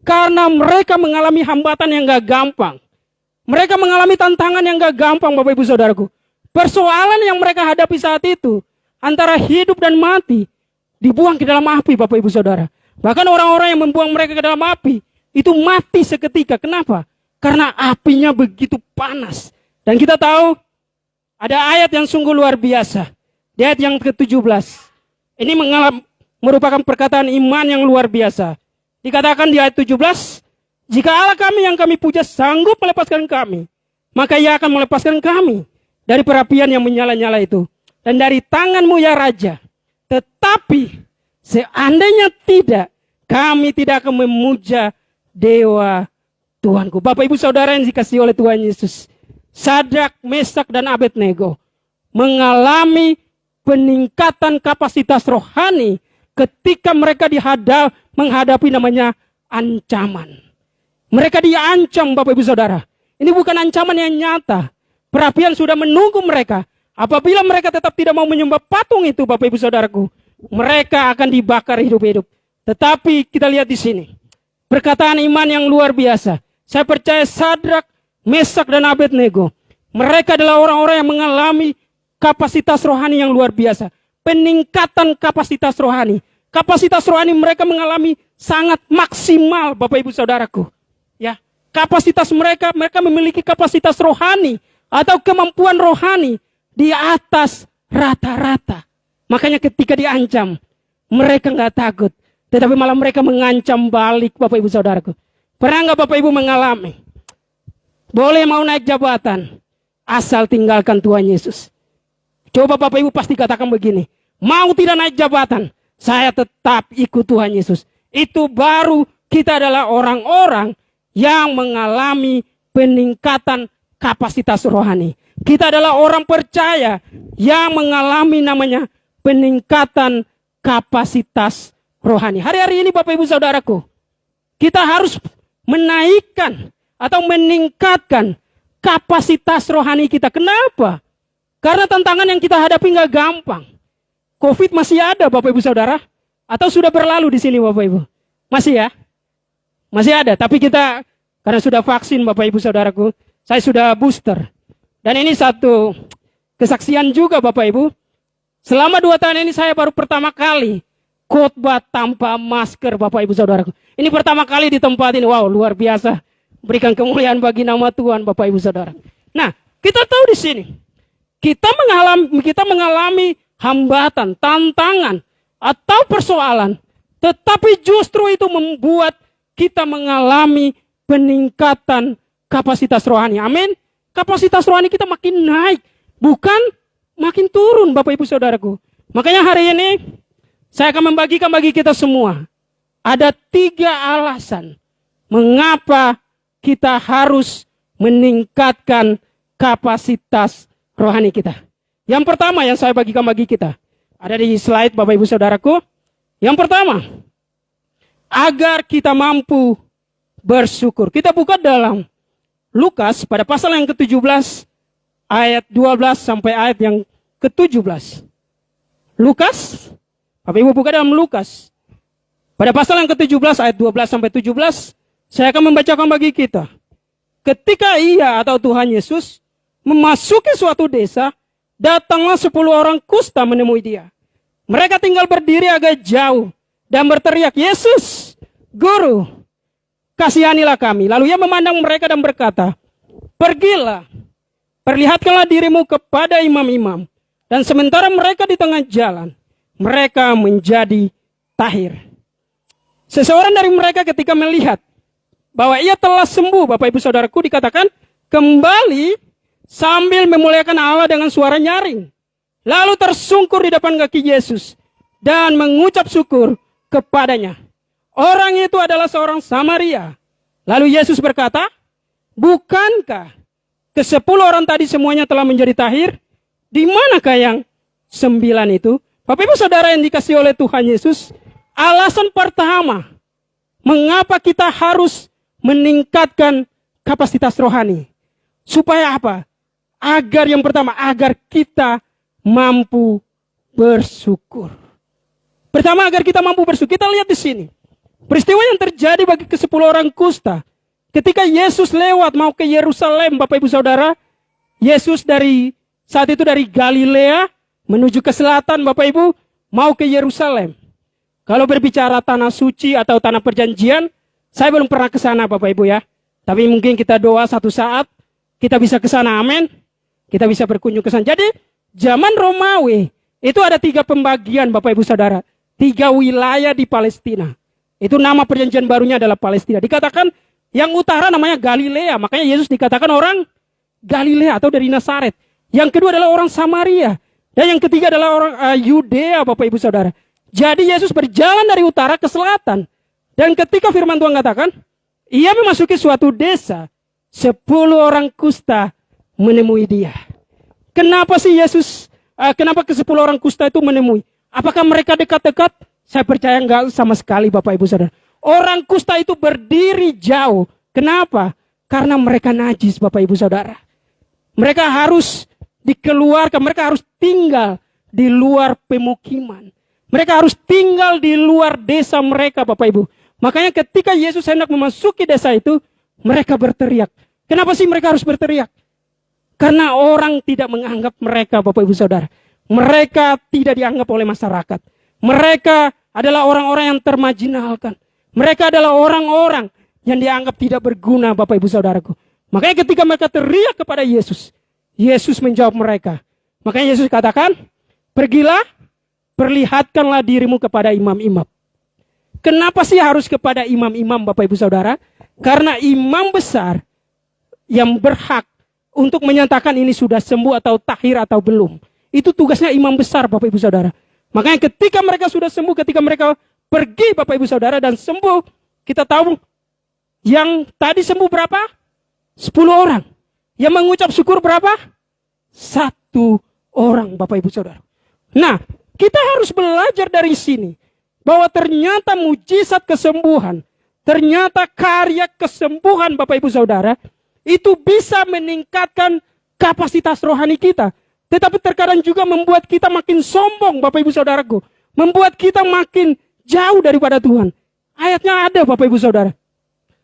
Speaker 3: Karena mereka mengalami hambatan yang gak gampang. Mereka mengalami tantangan yang gak gampang, Bapak Ibu Saudaraku. Persoalan yang mereka hadapi saat itu, antara hidup dan mati, dibuang ke dalam api, Bapak Ibu Saudara. Bahkan orang-orang yang membuang mereka ke dalam api, itu mati seketika. Kenapa? Karena apinya begitu panas. Dan kita tahu, ada ayat yang sungguh luar biasa. Di ayat yang ke-17. Ini merupakan perkataan iman yang luar biasa. Dikatakan di ayat 17, jika Allah kami yang kami puja sanggup melepaskan kami, maka Ia akan melepaskan kami dari perapian yang menyala-nyala itu. Dan dari tanganmu ya Raja. Tetapi seandainya tidak, kami tidak akan memuja dewa Tuhanku. Bapak Ibu Saudara yang dikasihi oleh Tuhan Yesus, Sadrak, Mesak, dan Abednego mengalami peningkatan kapasitas rohani ketika mereka menghadapi namanya ancaman. Mereka diancam, Bapak Ibu Saudara. Ini bukan ancaman yang nyata. Perapian sudah menunggu mereka. Apabila mereka tetap tidak mau menyembah patung itu, Bapak Ibu Saudaraku, mereka akan dibakar hidup-hidup. Tetapi kita lihat di sini, perkataan iman yang luar biasa. Saya percaya Sadrak, Mesak, dan Abednego, mereka adalah orang-orang yang mengalami kapasitas rohani yang luar biasa. Peningkatan kapasitas rohani. Kapasitas rohani mereka mengalami sangat maksimal, Bapak Ibu Saudaraku. Ya, kapasitas mereka memiliki kapasitas rohani atau kemampuan rohani di atas rata-rata. Makanya ketika diancam, mereka nggak takut. Tetapi malah mereka mengancam balik, Bapak Ibu Saudaraku. Pernah nggak Bapak Ibu mengalami? Boleh mau naik jabatan, asal tinggalkan Tuhan Yesus. Coba Bapak Ibu pasti katakan begini, mau tidak naik jabatan, saya tetap ikut Tuhan Yesus. Itu baru kita adalah orang-orang yang mengalami peningkatan kapasitas rohani. Kita adalah orang percaya yang mengalami namanya peningkatan kapasitas rohani. Hari-hari ini Bapak Ibu Saudaraku, kita harus menaikkan atau meningkatkan kapasitas rohani kita. Kenapa? Karena tantangan yang kita hadapi nggak gampang. COVID masih ada Bapak Ibu Saudara? Atau sudah berlalu di sini Bapak Ibu? Masih ya? Masih ada, tapi kita karena sudah vaksin Bapak Ibu Saudaraku, saya sudah booster. Dan ini satu kesaksian juga Bapak Ibu. Selama 2 tahun ini saya baru pertama kali khotbah tanpa masker Bapak Ibu Saudaraku. Ini pertama kali di tempat ini. Wow, luar biasa. Berikan kemuliaan bagi nama Tuhan Bapak Ibu Saudara. Nah, kita tahu di sini. Kita mengalami hambatan, tantangan, atau persoalan. Tetapi justru itu membuat kita mengalami peningkatan kapasitas rohani. Amin. Kapasitas rohani kita makin naik, bukan makin turun Bapak Ibu Saudaraku. Makanya hari ini saya akan membagikan bagi kita semua. Ada 3 alasan mengapa kita harus meningkatkan kapasitas rohani kita. Yang pertama yang saya bagikan bagi kita, ada di slide Bapak Ibu Saudaraku. Yang pertama, agar kita mampu bersyukur. Kita buka dalam Lukas pada pasal yang ke-17 ayat 12 sampai ayat yang ke-17. Lukas, Bapak Ibu buka dalam Lukas pada pasal yang ke-17 ayat 12 sampai 17, saya akan membacakan bagi kita. Ketika ia atau Tuhan Yesus memasuki suatu desa, datanglah 10 orang kusta menemui dia. Mereka tinggal berdiri agak jauh dan berteriak, Yesus, Guru, kasihanilah kami. Lalu ia memandang mereka dan berkata, pergilah, perlihatkanlah dirimu kepada imam-imam. Dan sementara mereka di tengah jalan, mereka menjadi tahir. Seseorang dari mereka ketika melihat bahwa ia telah sembuh, Bapak Ibu Saudaraku, dikatakan kembali sambil memuliakan Allah dengan suara nyaring. Lalu tersungkur di depan kaki Yesus dan mengucap syukur kepadanya. Orang itu adalah seorang Samaria. Lalu Yesus berkata, bukankah ke-10 orang tadi semuanya telah menjadi tahir? Di manakah yang 9 itu? Bapak Ibu Saudara yang dikasihi oleh Tuhan Yesus, alasan pertama mengapa kita harus meningkatkan kapasitas rohani. Supaya apa? Agar yang pertama, agar kita mampu bersyukur. Pertama, agar kita mampu bersyukur. Kita lihat di sini. Peristiwa yang terjadi bagi ke-10 orang kusta. Ketika Yesus lewat mau ke Yerusalem, Bapak Ibu Saudara. Yesus saat itu dari Galilea menuju ke selatan, Bapak Ibu, mau ke Yerusalem. Kalau berbicara tanah suci atau tanah perjanjian, saya belum pernah ke sana, Bapak Ibu ya. Tapi mungkin kita doa satu saat, kita bisa ke sana, amin. Kita bisa berkunjung ke sana. Jadi, zaman Romawi, itu ada 3 pembagian, Bapak Ibu Saudara. 3 wilayah di Palestina. Itu nama perjanjian barunya adalah Palestina. Dikatakan yang utara namanya Galilea. Makanya Yesus dikatakan orang Galilea atau dari Nazaret. Yang kedua adalah orang Samaria. Dan yang ketiga adalah orang Yudea, Bapak Ibu Saudara. Jadi Yesus berjalan dari utara ke selatan. Dan ketika firman Tuhan katakan, ia memasuki suatu desa. 10 orang kusta menemui dia. Kenapa sih kenapa ke-10 orang kusta itu menemui? Apakah mereka dekat-dekat? Saya percaya enggak sama sekali, Bapak Ibu Saudara. Orang kusta itu berdiri jauh. Kenapa? Karena mereka najis, Bapak Ibu Saudara. Mereka harus dikeluarkan, mereka harus tinggal di luar pemukiman. Mereka harus tinggal di luar desa mereka, Bapak Ibu. Makanya ketika Yesus hendak memasuki desa itu, mereka berteriak. Kenapa sih mereka harus berteriak? Karena orang tidak menganggap mereka, Bapak Ibu Saudara. Mereka tidak dianggap oleh masyarakat. Mereka adalah orang-orang yang termarginalkan. Mereka adalah orang-orang yang dianggap tidak berguna, Bapak Ibu Saudaraku. Makanya ketika mereka teriak kepada Yesus, Yesus menjawab mereka. Makanya Yesus katakan, pergilah, perlihatkanlah dirimu kepada imam-imam. Kenapa sih harus kepada imam-imam, Bapak Ibu Saudara? Karena imam besar yang berhak untuk menyatakan ini sudah sembuh atau tahir atau belum. Itu tugasnya imam besar, Bapak Ibu Saudara. Makanya ketika mereka sudah sembuh, ketika mereka pergi, Bapak Ibu Saudara, dan sembuh, kita tahu yang tadi sembuh berapa? 10 orang. Yang mengucap syukur berapa? 1 orang, Bapak Ibu Saudara. Nah, kita harus belajar dari sini bahwa ternyata mujizat kesembuhan, ternyata karya kesembuhan, Bapak Ibu Saudara, itu bisa meningkatkan kapasitas rohani kita. Tetapi terkadang juga membuat kita makin sombong, Bapak Ibu Saudaraku. Membuat kita makin jauh daripada Tuhan. Ayatnya ada, Bapak Ibu Saudara.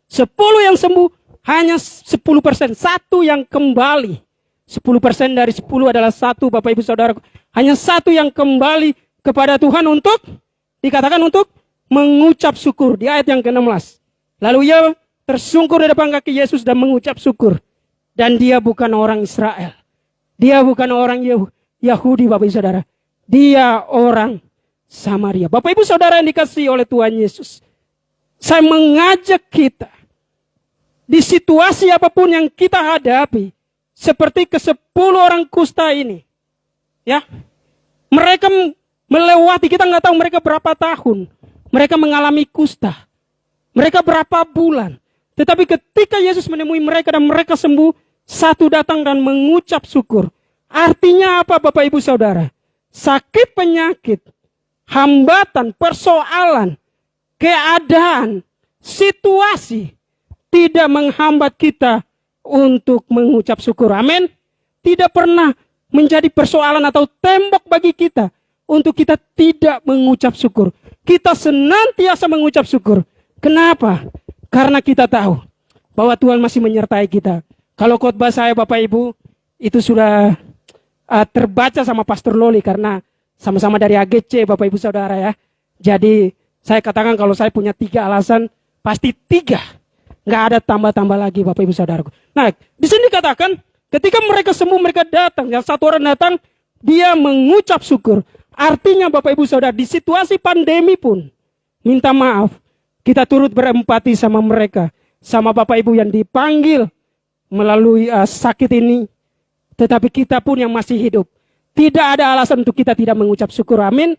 Speaker 3: 10 yang sembuh, hanya 10%. 1 yang kembali. 10% dari 10 adalah 1, Bapak Ibu Saudaraku. Hanya 1 yang kembali kepada Tuhan untuk, dikatakan untuk mengucap syukur. Di ayat yang ke-16. Lalu ia tersungkur di depan kaki Yesus dan mengucap syukur. Dan dia bukan orang Israel. Dia bukan orang Yahudi, Bapak Ibu Saudara. Dia orang Samaria. Bapak Ibu Saudara yang dikasihi oleh Tuhan Yesus. Saya mengajak kita. Di situasi apapun yang kita hadapi. Seperti ke-10 orang kusta ini. Ya. Mereka melewati, kita nggak tahu mereka berapa tahun. Mereka mengalami kusta. Mereka berapa bulan. Tetapi ketika Yesus menemui mereka dan mereka sembuh. 1 datang dan mengucap syukur. Artinya apa, Bapak Ibu Saudara? Sakit penyakit, hambatan, persoalan, keadaan, situasi tidak menghambat kita untuk mengucap syukur. Amin. Tidak pernah menjadi persoalan atau tembok bagi kita untuk kita tidak mengucap syukur. Kita senantiasa mengucap syukur. Kenapa? Karena kita tahu bahwa Tuhan masih menyertai kita. Kalau khotbah saya, Bapak Ibu, itu sudah terbaca sama Pastor Loli karena sama-sama dari AGC, Bapak Ibu Saudara ya. Jadi saya katakan kalau saya punya 3 alasan, pasti 3. Nggak ada tambah-tambah lagi, Bapak Ibu Saudaraku. Nah, di sini dikatakan ketika mereka sembuh, mereka datang. Yang 1 orang datang, dia mengucap syukur. Artinya Bapak Ibu Saudara, di situasi pandemi pun, minta maaf, kita turut berempati sama mereka, sama Bapak Ibu yang dipanggil melalui sakit ini, tetapi kita pun yang masih hidup. Tidak ada alasan untuk kita tidak mengucap syukur. Amin.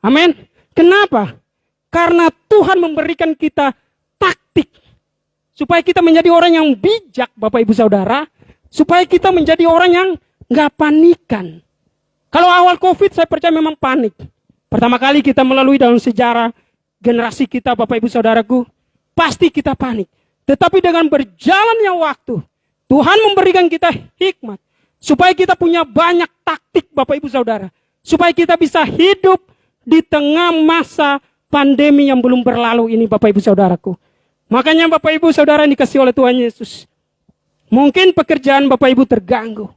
Speaker 3: Amin. Kenapa? Karena Tuhan memberikan kita taktik supaya kita menjadi orang yang bijak, Bapak Ibu Saudara, supaya kita menjadi orang yang nggak panikan. Kalau awal COVID saya percaya memang panik. Pertama kali kita melalui dalam sejarah generasi kita, Bapak Ibu Saudaraku, pasti kita panik. Tetapi dengan berjalannya waktu, Tuhan memberikan kita hikmat supaya kita punya banyak taktik, Bapak Ibu Saudara, supaya kita bisa hidup di tengah masa pandemi yang belum berlalu ini, Bapak Ibu Saudaraku. Makanya Bapak Ibu Saudara yang dikasihi oleh Tuhan Yesus, mungkin pekerjaan Bapak Ibu terganggu.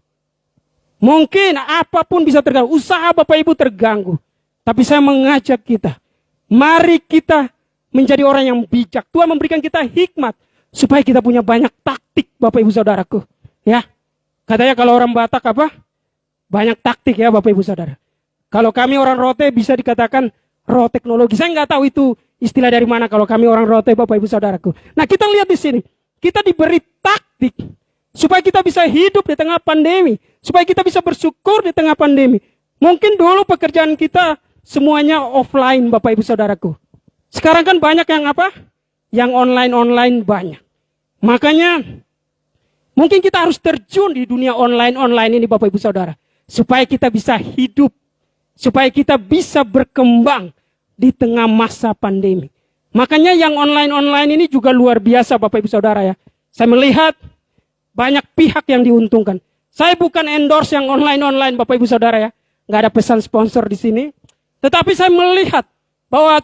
Speaker 3: Mungkin apapun bisa terganggu, usaha Bapak Ibu terganggu. Tapi saya mengajak kita, mari kita menjadi orang yang bijak. Tuhan memberikan kita hikmat supaya kita punya banyak taktik, Bapak Ibu Saudaraku. Ya, katanya kalau orang Batak apa? Banyak taktik ya Bapak Ibu Saudara. Kalau kami orang Rote bisa dikatakan roh teknologi. Saya nggak tahu itu istilah dari mana kalau kami orang Rote, Bapak Ibu Saudaraku. Nah, kita lihat di sini, kita diberi taktik supaya kita bisa hidup di tengah pandemi, supaya kita bisa bersyukur di tengah pandemi. Mungkin dulu pekerjaan kita semuanya offline, Bapak Ibu Saudaraku. Sekarang kan banyak yang apa? Yang online banyak. Makanya mungkin kita harus terjun di dunia online ini, Bapak Ibu Saudara, supaya kita bisa hidup, supaya kita bisa berkembang di tengah masa pandemi. Makanya yang online ini juga luar biasa, Bapak Ibu Saudara ya. Saya melihat banyak pihak yang diuntungkan. Saya bukan endorse yang online Bapak Ibu Saudara ya. Nggak ada pesan sponsor di sini. Tetapi saya melihat bahwa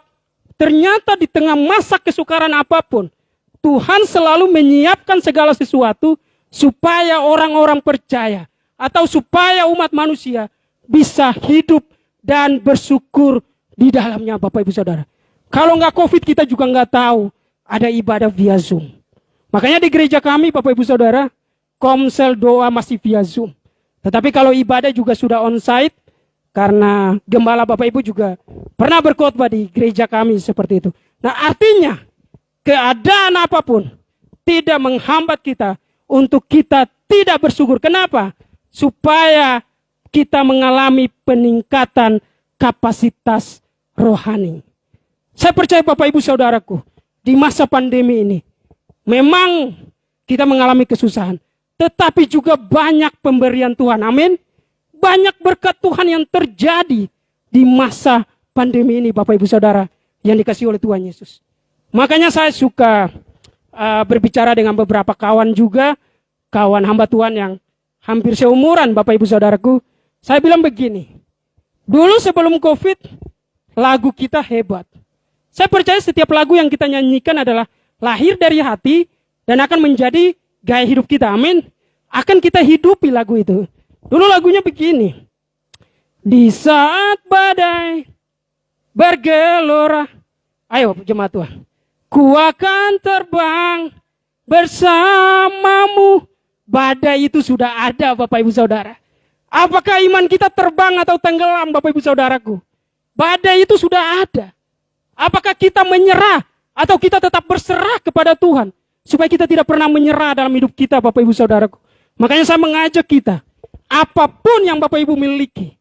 Speaker 3: ternyata di tengah masa kesukaran apapun, Tuhan selalu menyiapkan segala sesuatu supaya orang-orang percaya atau supaya umat manusia bisa hidup dan bersyukur di dalamnya, Bapak Ibu Saudara. Kalau nggak COVID kita juga nggak tahu ada ibadah via Zoom. Makanya di gereja kami, Bapak Ibu Saudara, komsel doa masih via Zoom. Tetapi kalau ibadah juga sudah onsite, karena gembala Bapak Ibu juga pernah berkhotbah di gereja kami seperti itu. Nah, artinya keadaan apapun tidak menghambat kita untuk kita tidak bersyukur. Kenapa? Supaya kita mengalami peningkatan kapasitas rohani. Saya percaya Bapak Ibu Saudaraku, di masa pandemi ini memang kita mengalami kesusahan, tetapi juga banyak pemberian Tuhan. Amin. Banyak berkat Tuhan yang terjadi di masa pandemi ini, Bapak Ibu Saudara yang dikasihi oleh Tuhan Yesus. Makanya saya suka berbicara dengan beberapa kawan juga, kawan hamba Tuhan yang hampir seumuran, Bapak Ibu Saudaraku. Saya bilang begini, dulu sebelum COVID, lagu kita hebat. Saya percaya setiap lagu yang kita nyanyikan adalah lahir dari hati dan akan menjadi gaya hidup kita. Amin. Akan kita hidupi lagu itu. Dulu lagunya begini. Di saat badai bergelora. Ayo jemaat Tuhan. Ku akan terbang bersamamu. Badai itu sudah ada, Bapak Ibu Saudara. Apakah iman kita terbang atau tenggelam, Bapak Ibu Saudaraku? Badai itu sudah ada. Apakah kita menyerah atau kita tetap berserah kepada Tuhan? Supaya kita tidak pernah menyerah dalam hidup kita, Bapak Ibu Saudaraku. Makanya saya mengajak kita, apapun yang Bapak Ibu miliki,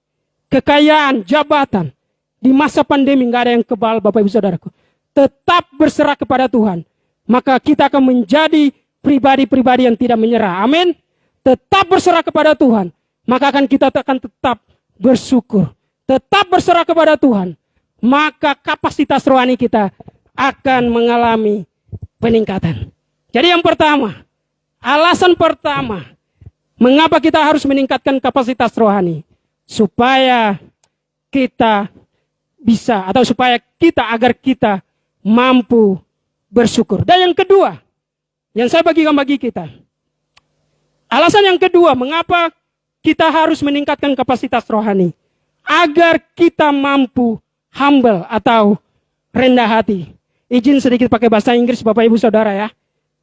Speaker 3: kekayaan, jabatan, di masa pandemi nggak ada yang kebal, Bapak Ibu Saudaraku. Tetap berserah kepada Tuhan. Maka kita akan menjadi pribadi-pribadi yang tidak menyerah. Amin. Tetap berserah kepada Tuhan. Maka kita akan tetap bersyukur. Tetap berserah kepada Tuhan. Maka kapasitas rohani kita akan mengalami peningkatan. Jadi yang pertama, alasan pertama, mengapa kita harus meningkatkan kapasitas rohani? Supaya kita bisa, atau supaya kita, agar kita mampu bersyukur. Dan yang kedua, yang saya bagikan bagi kita, alasan yang kedua, mengapa kita harus meningkatkan kapasitas rohani? Agar kita mampu humble atau rendah hati. Izin sedikit pakai bahasa Inggris Bapak Ibu Saudara ya.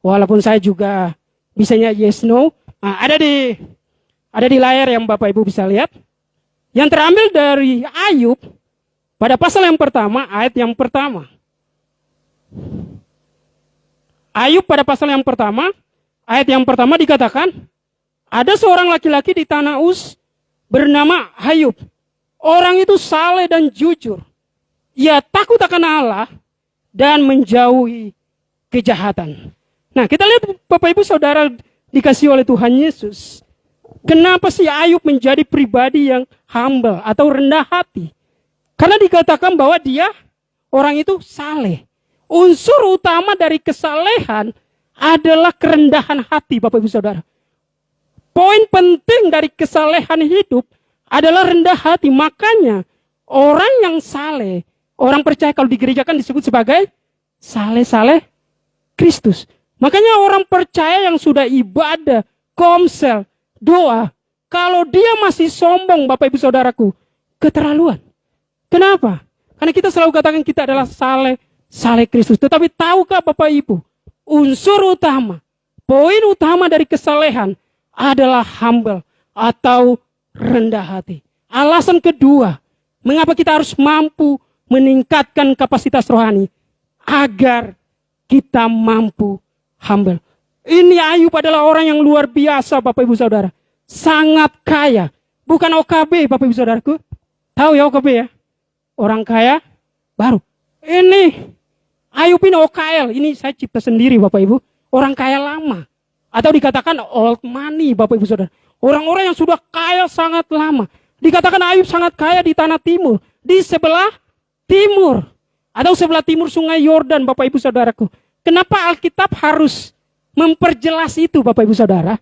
Speaker 3: Walaupun saya juga bisanya yes no. Nah, ada di layar yang Bapak Ibu bisa lihat. yang terambil dari Ayub pada pasal yang pertama, ayat yang pertama. Ayub pada pasal yang pertama, ayat yang pertama dikatakan, ada seorang laki-laki di tanah Uz bernama Ayub. Orang itu saleh dan jujur. Ia takut akan Allah dan menjauhi kejahatan. Nah, kita lihat Bapak Ibu Saudara dikasih oleh Tuhan Yesus. Kenapa sih Ayub menjadi pribadi yang humble atau rendah hati? Karena dikatakan bahwa dia orang itu saleh. Unsur utama dari kesalehan adalah kerendahan hati, Bapak Ibu Saudara. Poin penting dari kesalehan hidup adalah rendah hati. Makanya orang yang saleh, orang percaya kalau di gereja kan disebut sebagai saleh-saleh Kristus. Makanya orang percaya yang sudah ibadah, komsel, doa, kalau dia masih sombong, Bapak Ibu Saudaraku, keterlaluan. Kenapa? Karena kita selalu katakan kita adalah saleh Kristus. Tetapi tahukah Bapak Ibu, unsur utama, poin utama dari kesalehan adalah humble atau rendah hati. Alasan kedua, mengapa kita harus mampu meningkatkan kapasitas rohani agar kita mampu humble. Ini Ayub adalah orang yang luar biasa, Bapak Ibu Saudara. Sangat kaya. Bukan OKB, Bapak Ibu Saudaraku. Tahu ya OKB ya? Orang kaya baru. Ini Ayub ini OKL. Ini saya cipta sendiri, Bapak Ibu. Orang kaya lama. Atau dikatakan old money, Bapak Ibu Saudara. Orang-orang yang sudah kaya sangat lama. Dikatakan Ayub sangat kaya di tanah timur. Di sebelah timur. Atau sebelah timur sungai Yordan, Bapak Ibu Saudaraku. Kenapa Alkitab harus memperjelas itu, Bapak Ibu Saudara?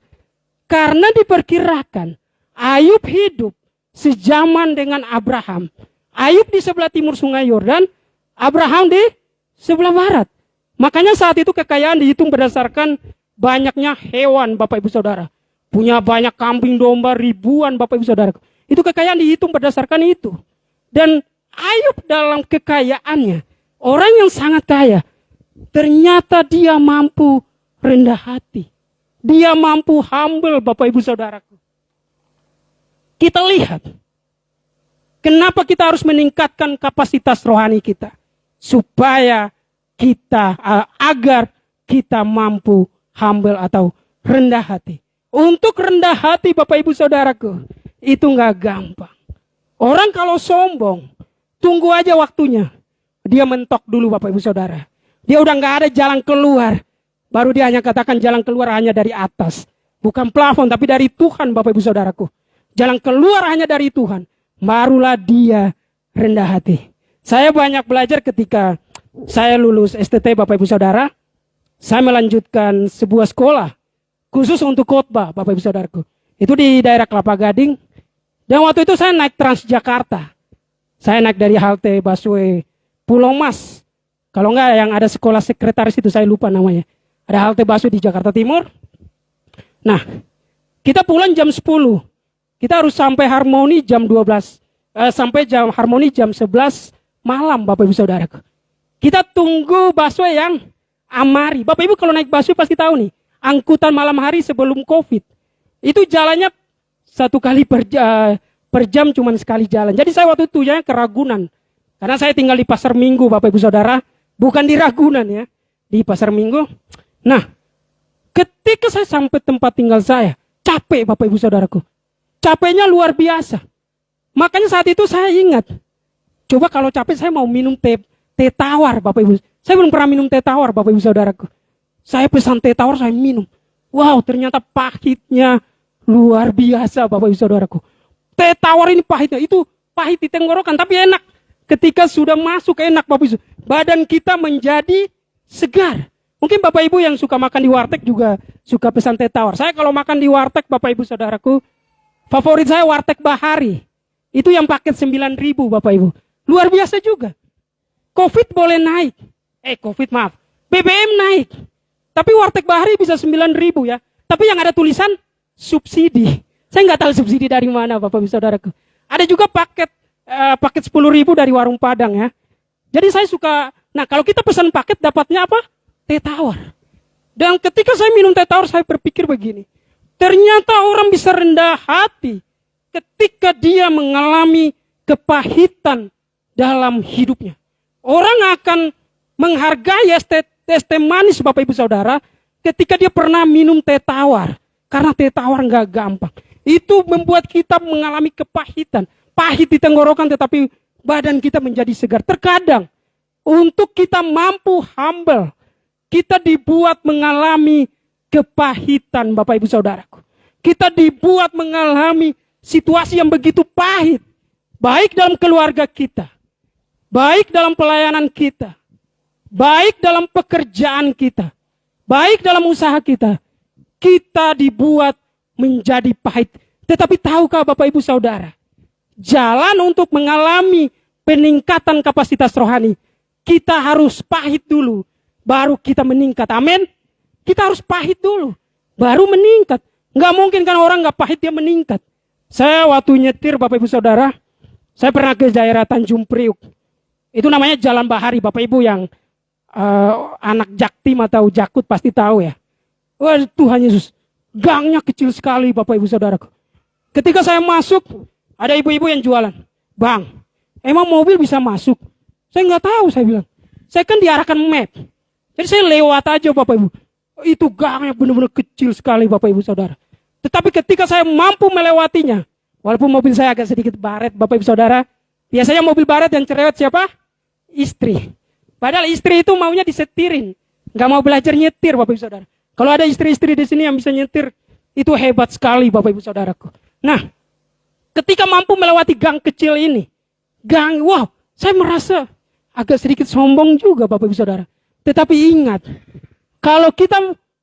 Speaker 3: Karena diperkirakan Ayub hidup sejaman dengan Abraham. Ayub di sebelah timur sungai Yordan, Abraham di sebelah barat. Makanya saat itu kekayaan dihitung berdasarkan banyaknya hewan, Bapak Ibu Saudara. Punya banyak kambing domba ribuan, Bapak Ibu Saudara. Itu kekayaan dihitung berdasarkan itu. Dan Ayub dalam kekayaannya, orang yang sangat kaya, ternyata dia mampu rendah hati. Dia mampu humble, Bapak Ibu Saudaraku. Kita lihat, kenapa kita harus meningkatkan kapasitas rohani kita. Supaya kita, agar kita mampu humble atau rendah hati. Untuk rendah hati, Bapak Ibu Saudaraku, itu nggak gampang. Orang kalau sombong, tunggu aja waktunya. Dia mentok dulu, Bapak Ibu Saudara. Dia udah nggak ada jalan keluar. Baru dia hanya katakan jalan keluar hanya dari atas. Bukan plafon, tapi dari Tuhan, Bapak Ibu Saudaraku. Jalan keluar hanya dari Tuhan. Barulah dia rendah hati. Saya banyak belajar ketika saya lulus STT, Bapak Ibu Saudara. Saya melanjutkan sebuah sekolah khusus untuk khotbah, Bapak Ibu Saudaraku. Itu di daerah Kelapa Gading. Dan waktu itu saya naik Transjakarta. Saya naik dari halte busway Pulau Mas. Kalau enggak yang ada sekolah sekretaris itu saya lupa namanya. Ada halte busway di Jakarta Timur. Nah, kita pulang jam 10. Kita harus sampai Harmoni jam 12. Sampai Harmoni jam 11 malam, Bapak Ibu Saudaraku. Kita tunggu busway yang Amari. Bapak Ibu kalau naik busway pasti tahu nih. Angkutan malam hari sebelum COVID. Itu jalannya 1 kali per jam cuman sekali jalan. Jadi saya waktu itu jalan ke Ragunan. Karena saya tinggal di Pasar Minggu, Bapak Ibu Saudara. Bukan di Ragunan ya. Di Pasar Minggu. Nah, ketika saya sampai tempat tinggal saya, capek Bapak Ibu Saudaraku. Capeknya luar biasa. Makanya saat itu saya ingat. Coba kalau capek saya mau minum teh tawar, Bapak Ibu. Saya belum pernah minum teh tawar, Bapak Ibu Saudaraku. Saya pesan teh tawar, saya minum. Wow, ternyata pahitnya luar biasa, Bapak Ibu Saudaraku. Teh tawar ini pahitnya, itu pahit di tenggorokan, tapi enak. Ketika sudah masuk enak, Bapak Ibu. Badan kita menjadi segar. Mungkin Bapak Ibu yang suka makan di warteg juga suka pesan teh tawar. Saya kalau makan di warteg, Bapak Ibu Saudaraku, favorit saya warteg Bahari. Itu yang paket 9.000, Bapak Ibu. Luar biasa juga. COVID boleh naik. BBM naik. Tapi warteg Bahari bisa 9.000 ya. Tapi yang ada tulisan subsidi. Saya nggak tahu subsidi dari mana, Bapak Ibu Saudaraku. Ada juga paket 10.000 dari warung Padang ya. Jadi saya suka, nah kalau kita pesan paket dapatnya apa? Teh tawar. Dan ketika saya minum teh tawar saya berpikir begini. Ternyata orang bisa rendah hati ketika dia mengalami kepahitan dalam hidupnya. Orang akan menghargai es teh manis Bapak Ibu Saudara ketika dia pernah minum teh tawar. Karena teh tawar nggak gampang. Itu membuat kita mengalami kepahitan. Pahit di tenggorokan tetapi badan kita menjadi segar. Terkadang untuk kita mampu humble, kita dibuat mengalami kepahitan Bapak Ibu Saudaraku. Kita dibuat mengalami situasi yang begitu pahit. Baik dalam keluarga kita. Baik dalam pelayanan kita. Baik dalam pekerjaan kita. Baik dalam usaha kita. Kita dibuat menjadi pahit. Tetapi tahukah Bapak Ibu Saudara? Jalan untuk mengalami peningkatan kapasitas rohani. Kita harus pahit dulu. Baru kita meningkat. Amin. Kita harus pahit dulu. Baru meningkat. Nggak mungkin kan orang nggak pahit dia meningkat. Saya waktu nyetir Bapak Ibu Saudara. Saya pernah ke daerah Tanjung Priuk. Itu namanya Jalan Bahari. Bapak Ibu yang anak Jaktim atau Jakut pasti tahu ya. Wah Tuhan Yesus. Gangnya kecil sekali Bapak Ibu Saudaraku. Ketika saya masuk. Ada ibu-ibu yang jualan. Bang, emang mobil bisa masuk? Saya nggak tahu, saya bilang. Saya kan diarahkan map. Jadi saya lewat aja Bapak Ibu. Itu gangnya benar-benar kecil sekali Bapak Ibu Saudara. Tetapi ketika saya mampu melewatinya. Walaupun mobil saya agak sedikit baret Bapak Ibu Saudara. Biasanya mobil baret yang cerewet siapa? Istri. Padahal istri itu maunya disetirin. Nggak mau belajar nyetir Bapak Ibu Saudara. Kalau ada istri-istri di sini yang bisa nyetir. Itu hebat sekali Bapak Ibu Saudaraku. Nah. Ketika mampu melewati gang kecil ini. Wow, saya merasa agak sedikit sombong juga Bapak Ibu Saudara. Tetapi ingat, kalau kita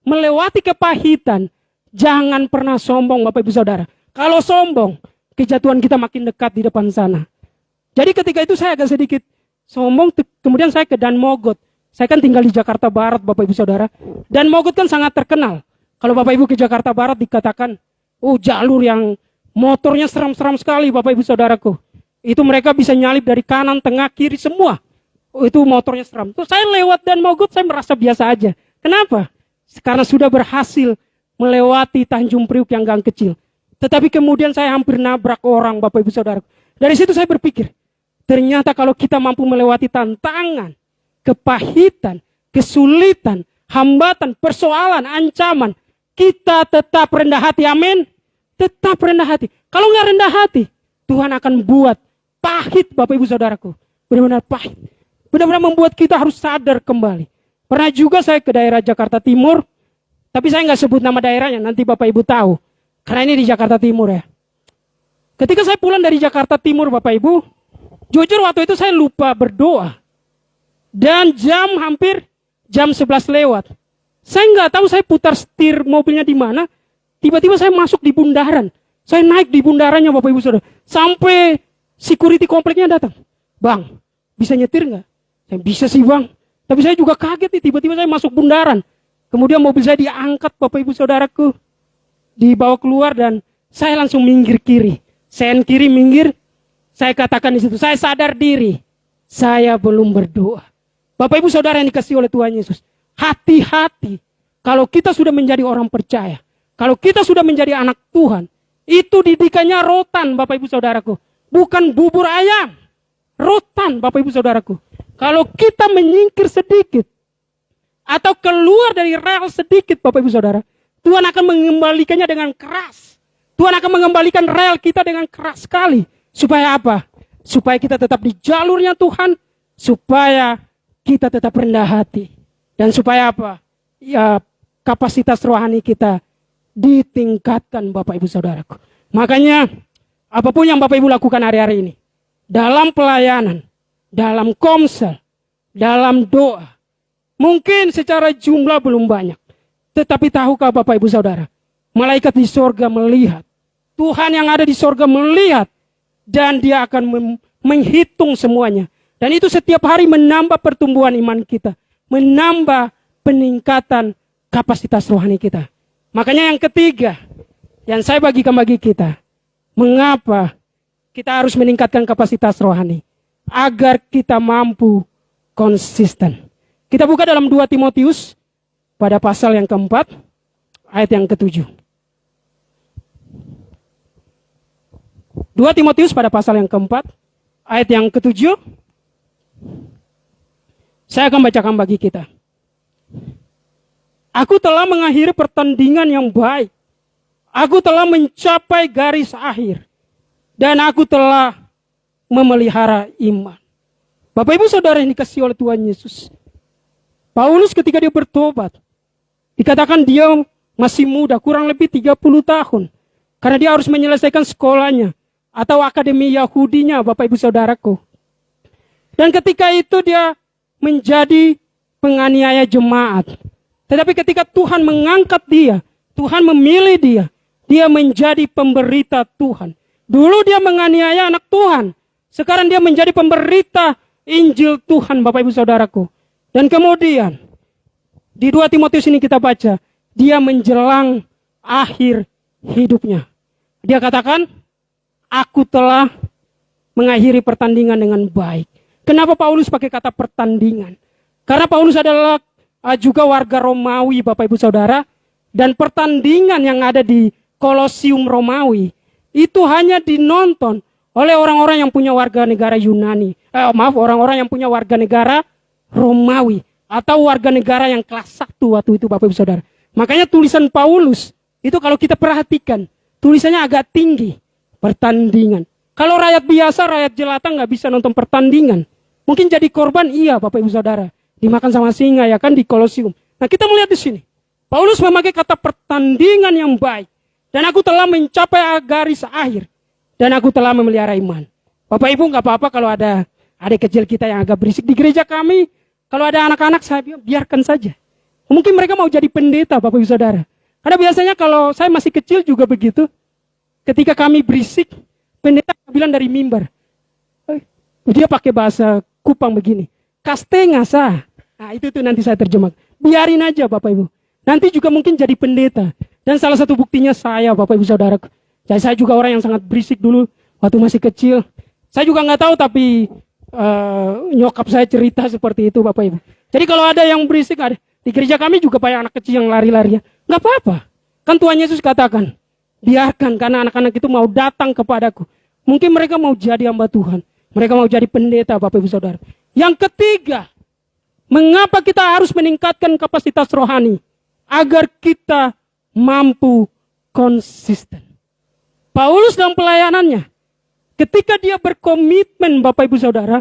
Speaker 3: melewati kepahitan, jangan pernah sombong Bapak Ibu Saudara. Kalau sombong, kejatuhan kita makin dekat di depan sana. Jadi ketika itu saya agak sedikit sombong, kemudian saya ke Dan Mogot. Saya kan tinggal di Jakarta Barat Bapak Ibu Saudara. Dan Mogot kan sangat terkenal. Kalau Bapak Ibu ke Jakarta Barat dikatakan, jalur yang motornya seram-seram sekali Bapak Ibu Saudaraku. Itu mereka bisa nyalip dari kanan, tengah, kiri semua. Itu motornya seram. Terus saya lewat Dan Mogot saya merasa biasa aja. Kenapa? Karena sudah berhasil melewati Tanjung Priuk yang gang kecil. Tetapi kemudian saya hampir nabrak orang Bapak Ibu Saudaraku. Dari situ saya berpikir. Ternyata kalau kita mampu melewati tantangan, kepahitan, kesulitan, hambatan, persoalan, ancaman. Kita tetap rendah hati. Amin. Tetap rendah hati. Kalau nggak rendah hati, Tuhan akan buat pahit Bapak Ibu Saudaraku. Benar-benar pahit. Benar-benar membuat kita harus sadar kembali. Pernah juga saya ke daerah Jakarta Timur. Tapi saya nggak sebut nama daerahnya. Nanti Bapak Ibu tahu. Karena ini di Jakarta Timur ya. Ketika saya pulang dari Jakarta Timur Bapak Ibu. Jujur waktu itu saya lupa berdoa. Dan hampir jam 11 lewat. Saya nggak tahu saya putar setir mobilnya di mana. Tiba-tiba saya masuk di bundaran. Saya naik di bundarannya Bapak Ibu Saudara. Sampai security kompleknya datang. Bang, bisa nyetir nggak? Saya bisa sih bang. Tapi saya juga kaget nih, tiba-tiba saya masuk bundaran. Kemudian mobil saya diangkat Bapak Ibu Saudaraku. Dibawa keluar dan saya langsung minggir kiri. Sen kiri minggir. Saya katakan di situ, saya sadar diri. Saya belum berdoa. Bapak Ibu Saudara yang dikasihi oleh Tuhan Yesus. Hati-hati. Kalau kita sudah menjadi orang percaya. Kalau kita sudah menjadi anak Tuhan, itu didikannya rotan Bapak Ibu Saudaraku. Bukan bubur ayam. Rotan Bapak Ibu Saudaraku. Kalau kita menyingkir sedikit, atau keluar dari rel sedikit Bapak Ibu Saudara, Tuhan akan mengembalikannya dengan keras. Tuhan akan mengembalikan rel kita dengan keras sekali. Supaya apa? Supaya kita tetap di jalurnya Tuhan. Supaya kita tetap rendah hati. Dan supaya apa? Ya, kapasitas rohani kita ditingkatkan Bapak Ibu Saudaraku. Makanya apapun yang Bapak Ibu lakukan hari-hari ini. Dalam pelayanan, dalam komsel, dalam doa. Mungkin secara jumlah belum banyak. Tetapi tahukah Bapak Ibu Saudara? Malaikat di sorga melihat. Tuhan yang ada di sorga melihat. Dan dia akan menghitung semuanya. Dan itu setiap hari menambah pertumbuhan iman kita. Menambah peningkatan kapasitas rohani kita. Makanya yang ketiga, yang saya bagikan bagi kita, mengapa kita harus meningkatkan kapasitas rohani? Agar kita mampu konsisten. Kita buka dalam 2 Timotius, pada pasal yang keempat, ayat yang ke-7. 2 Timotius pada pasal yang keempat, ayat yang ketujuh. Saya akan bacakan bagi kita. Aku telah mengakhiri pertandingan yang baik. Aku telah mencapai garis akhir. Dan aku telah memelihara iman. Bapak ibu saudara yang dikasihi oleh Tuhan Yesus. Paulus ketika dia bertobat, dikatakan dia masih muda, kurang lebih 30 tahun. Karena dia harus menyelesaikan sekolahnya. Atau akademi Yahudinya, Bapak ibu saudaraku. Dan ketika itu dia menjadi penganiaya jemaat. Tetapi ketika Tuhan mengangkat dia, Tuhan memilih dia, dia menjadi pemberita Tuhan. Dulu dia menganiaya anak Tuhan. Sekarang dia menjadi pemberita Injil Tuhan, Bapak ibu saudaraku. Dan kemudian di 2 Timotius ini kita baca, dia menjelang akhir hidupnya. Dia katakan, aku telah mengakhiri pertandingan dengan baik. Kenapa Paulus pakai kata pertandingan? Karena Paulus adalah juga warga Romawi, Bapak ibu saudara. Dan pertandingan yang ada di Kolosium Romawi, itu hanya dinonton oleh orang-orang yang punya warga negara Yunani. Orang-orang yang punya warga negara Romawi. Atau warga negara yang kelas 1 waktu itu, Bapak ibu saudara. Makanya tulisan Paulus, itu kalau kita perhatikan, tulisannya agak tinggi. Pertandingan. Kalau rakyat biasa, rakyat jelata nggak bisa nonton pertandingan. Mungkin jadi korban, iya Bapak ibu saudara. Dimakan sama singa ya kan di Kolosium. Nah kita melihat di sini. Paulus memakai kata pertandingan yang baik. Dan aku telah mencapai garis akhir. Dan aku telah memelihara iman. Bapak ibu nggak apa-apa kalau ada adik kecil kita yang agak berisik. Di gereja kami, kalau ada anak-anak saya biarkan saja. Mungkin mereka mau jadi pendeta Bapak ibu saudara. Karena biasanya kalau saya masih kecil juga begitu. Ketika kami berisik, pendeta bilang dari mimbar. Dia pakai bahasa Kupang begini. Kastenga sah. Nah itu tuh nanti saya terjemah. Biarin aja Bapak Ibu. Nanti juga mungkin jadi pendeta. Dan salah satu buktinya saya Bapak Ibu Saudara. Jadi saya juga orang yang sangat berisik dulu. Waktu masih kecil. Saya juga nggak tahu tapi nyokap saya cerita seperti itu Bapak Ibu. Jadi kalau ada yang berisik. Di gereja kami juga banyak anak kecil yang lari-lari. Nggak apa-apa. Kan Tuhan Yesus katakan. Biarkan karena anak-anak itu mau datang kepadaku. Mungkin mereka mau jadi hamba Tuhan. Mereka mau jadi pendeta Bapak Ibu Saudara. Yang ketiga, mengapa kita harus meningkatkan kapasitas rohani? Agar kita mampu konsisten. Paulus dalam pelayanannya, ketika dia berkomitmen Bapak Ibu Saudara,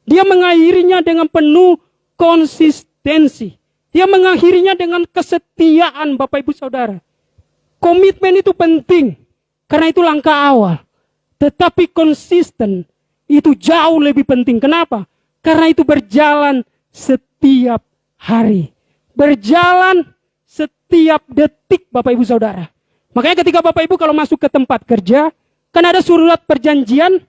Speaker 3: dia mengakhirinya dengan penuh konsistensi. Dia mengakhirinya dengan kesetiaan Bapak Ibu Saudara. Komitmen itu penting, karena itu langkah awal. Tetapi konsisten itu jauh lebih penting. Kenapa? Karena itu berjalan setiap hari. Berjalan setiap detik Bapak Ibu Saudara. Makanya ketika Bapak Ibu kalau masuk ke tempat kerja, kan ada surat perjanjian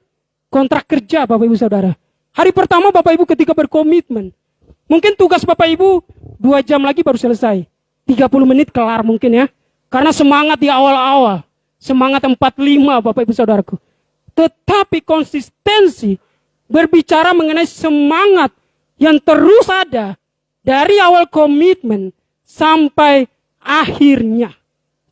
Speaker 3: kontrak kerja Bapak Ibu Saudara. Hari pertama Bapak Ibu ketika berkomitmen. Mungkin tugas Bapak Ibu 2 jam lagi baru selesai. 30 menit kelar mungkin ya. Karena semangat di awal-awal. Semangat 45 Bapak Ibu Saudaraku. Tetapi konsistensi berbicara mengenai semangat yang terus ada dari awal komitmen sampai akhirnya.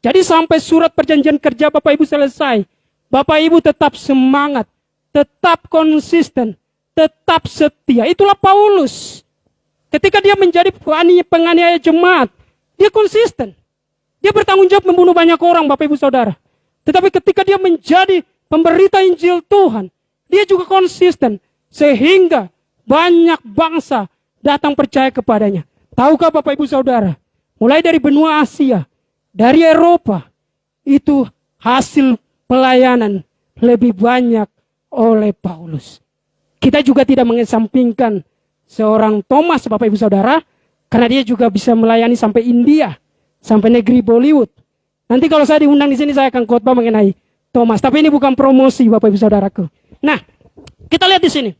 Speaker 3: Jadi sampai surat perjanjian kerja Bapak Ibu selesai, Bapak Ibu tetap semangat, tetap konsisten, tetap setia. Itulah Paulus. Ketika dia menjadi penganiaya jemaat, dia konsisten. Dia bertanggung jawab membunuh banyak orang Bapak Ibu Saudara. Tetapi ketika dia menjadi pemberita Injil Tuhan, dia juga konsisten. Sehingga banyak bangsa datang percaya kepadanya. Tahukah Bapak Ibu Saudara, mulai dari benua Asia, dari Eropa, itu hasil pelayanan lebih banyak oleh Paulus. Kita juga tidak mengesampingkan seorang Thomas Bapak Ibu Saudara, karena dia juga bisa melayani sampai India, sampai negeri Bollywood. Nanti kalau saya diundang di sini saya akan khotbah mengenai Thomas, tapi ini bukan promosi Bapak Ibu Saudaraku. Nah, kita lihat di sini.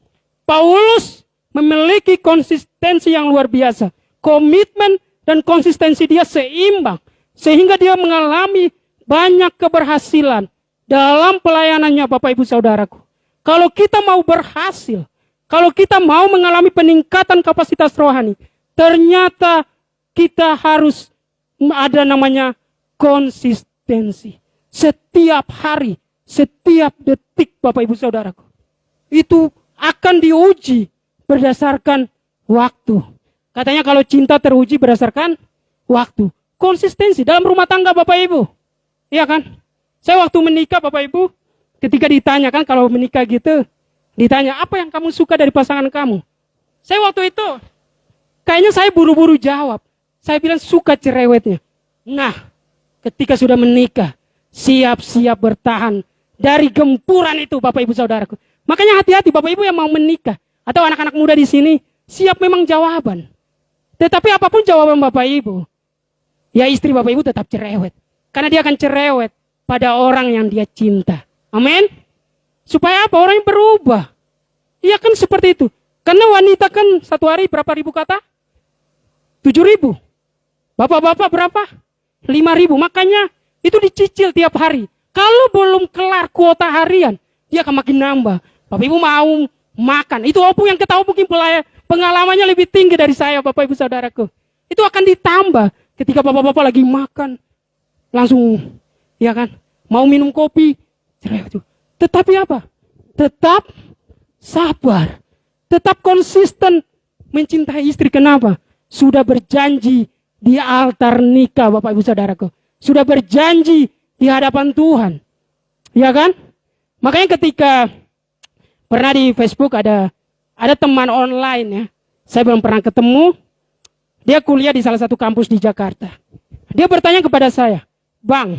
Speaker 3: Paulus memiliki konsistensi yang luar biasa. Komitmen dan konsistensi dia seimbang. Sehingga dia mengalami banyak keberhasilan dalam pelayanannya Bapak Ibu Saudaraku. Kalau kita mau berhasil, kalau kita mau mengalami peningkatan kapasitas rohani, ternyata kita harus ada namanya konsistensi. Setiap hari, setiap detik Bapak Ibu Saudaraku. Itu akan diuji berdasarkan waktu. Katanya kalau cinta teruji berdasarkan waktu. Konsistensi dalam rumah tangga Bapak Ibu. Iya kan? Saya waktu menikah Bapak Ibu, ketika ditanya kan kalau menikah gitu, ditanya apa yang kamu suka dari pasangan kamu. Saya waktu itu, kayaknya saya buru-buru jawab. Saya bilang suka cerewetnya. Nah, ketika sudah menikah, siap-siap bertahan dari gempuran itu Bapak Ibu Saudaraku. Makanya hati-hati Bapak Ibu yang mau menikah. Atau anak-anak muda di sini, siap memang jawaban. Tetapi apapun jawaban Bapak Ibu, ya istri Bapak Ibu tetap cerewet. Karena dia akan cerewet pada orang yang dia cinta. Amin. Supaya apa? Orang yang berubah. Iya kan seperti itu. Karena wanita kan satu hari berapa ribu kata? 7.000. Bapak-bapak berapa? 5.000. Makanya itu dicicil tiap hari. Kalau belum kelar kuota harian, dia akan makin nambah. Bapak Ibu mau makan. Itu opung yang ketahui mungkin pengalamannya lebih tinggi dari saya Bapak Ibu Saudaraku. Itu akan ditambah ketika bapak-bapak lagi makan. Langsung, ya kan? Mau minum kopi. Tetapi apa? Tetap sabar. Tetap konsisten mencintai istri. Kenapa? Sudah berjanji di altar nikah Bapak Ibu Saudaraku. Sudah berjanji di hadapan Tuhan. Ya kan? Makanya ketika pernah di Facebook ada teman online ya. Saya belum pernah ketemu. Dia kuliah di salah satu kampus di Jakarta. Dia bertanya kepada saya, "Bang,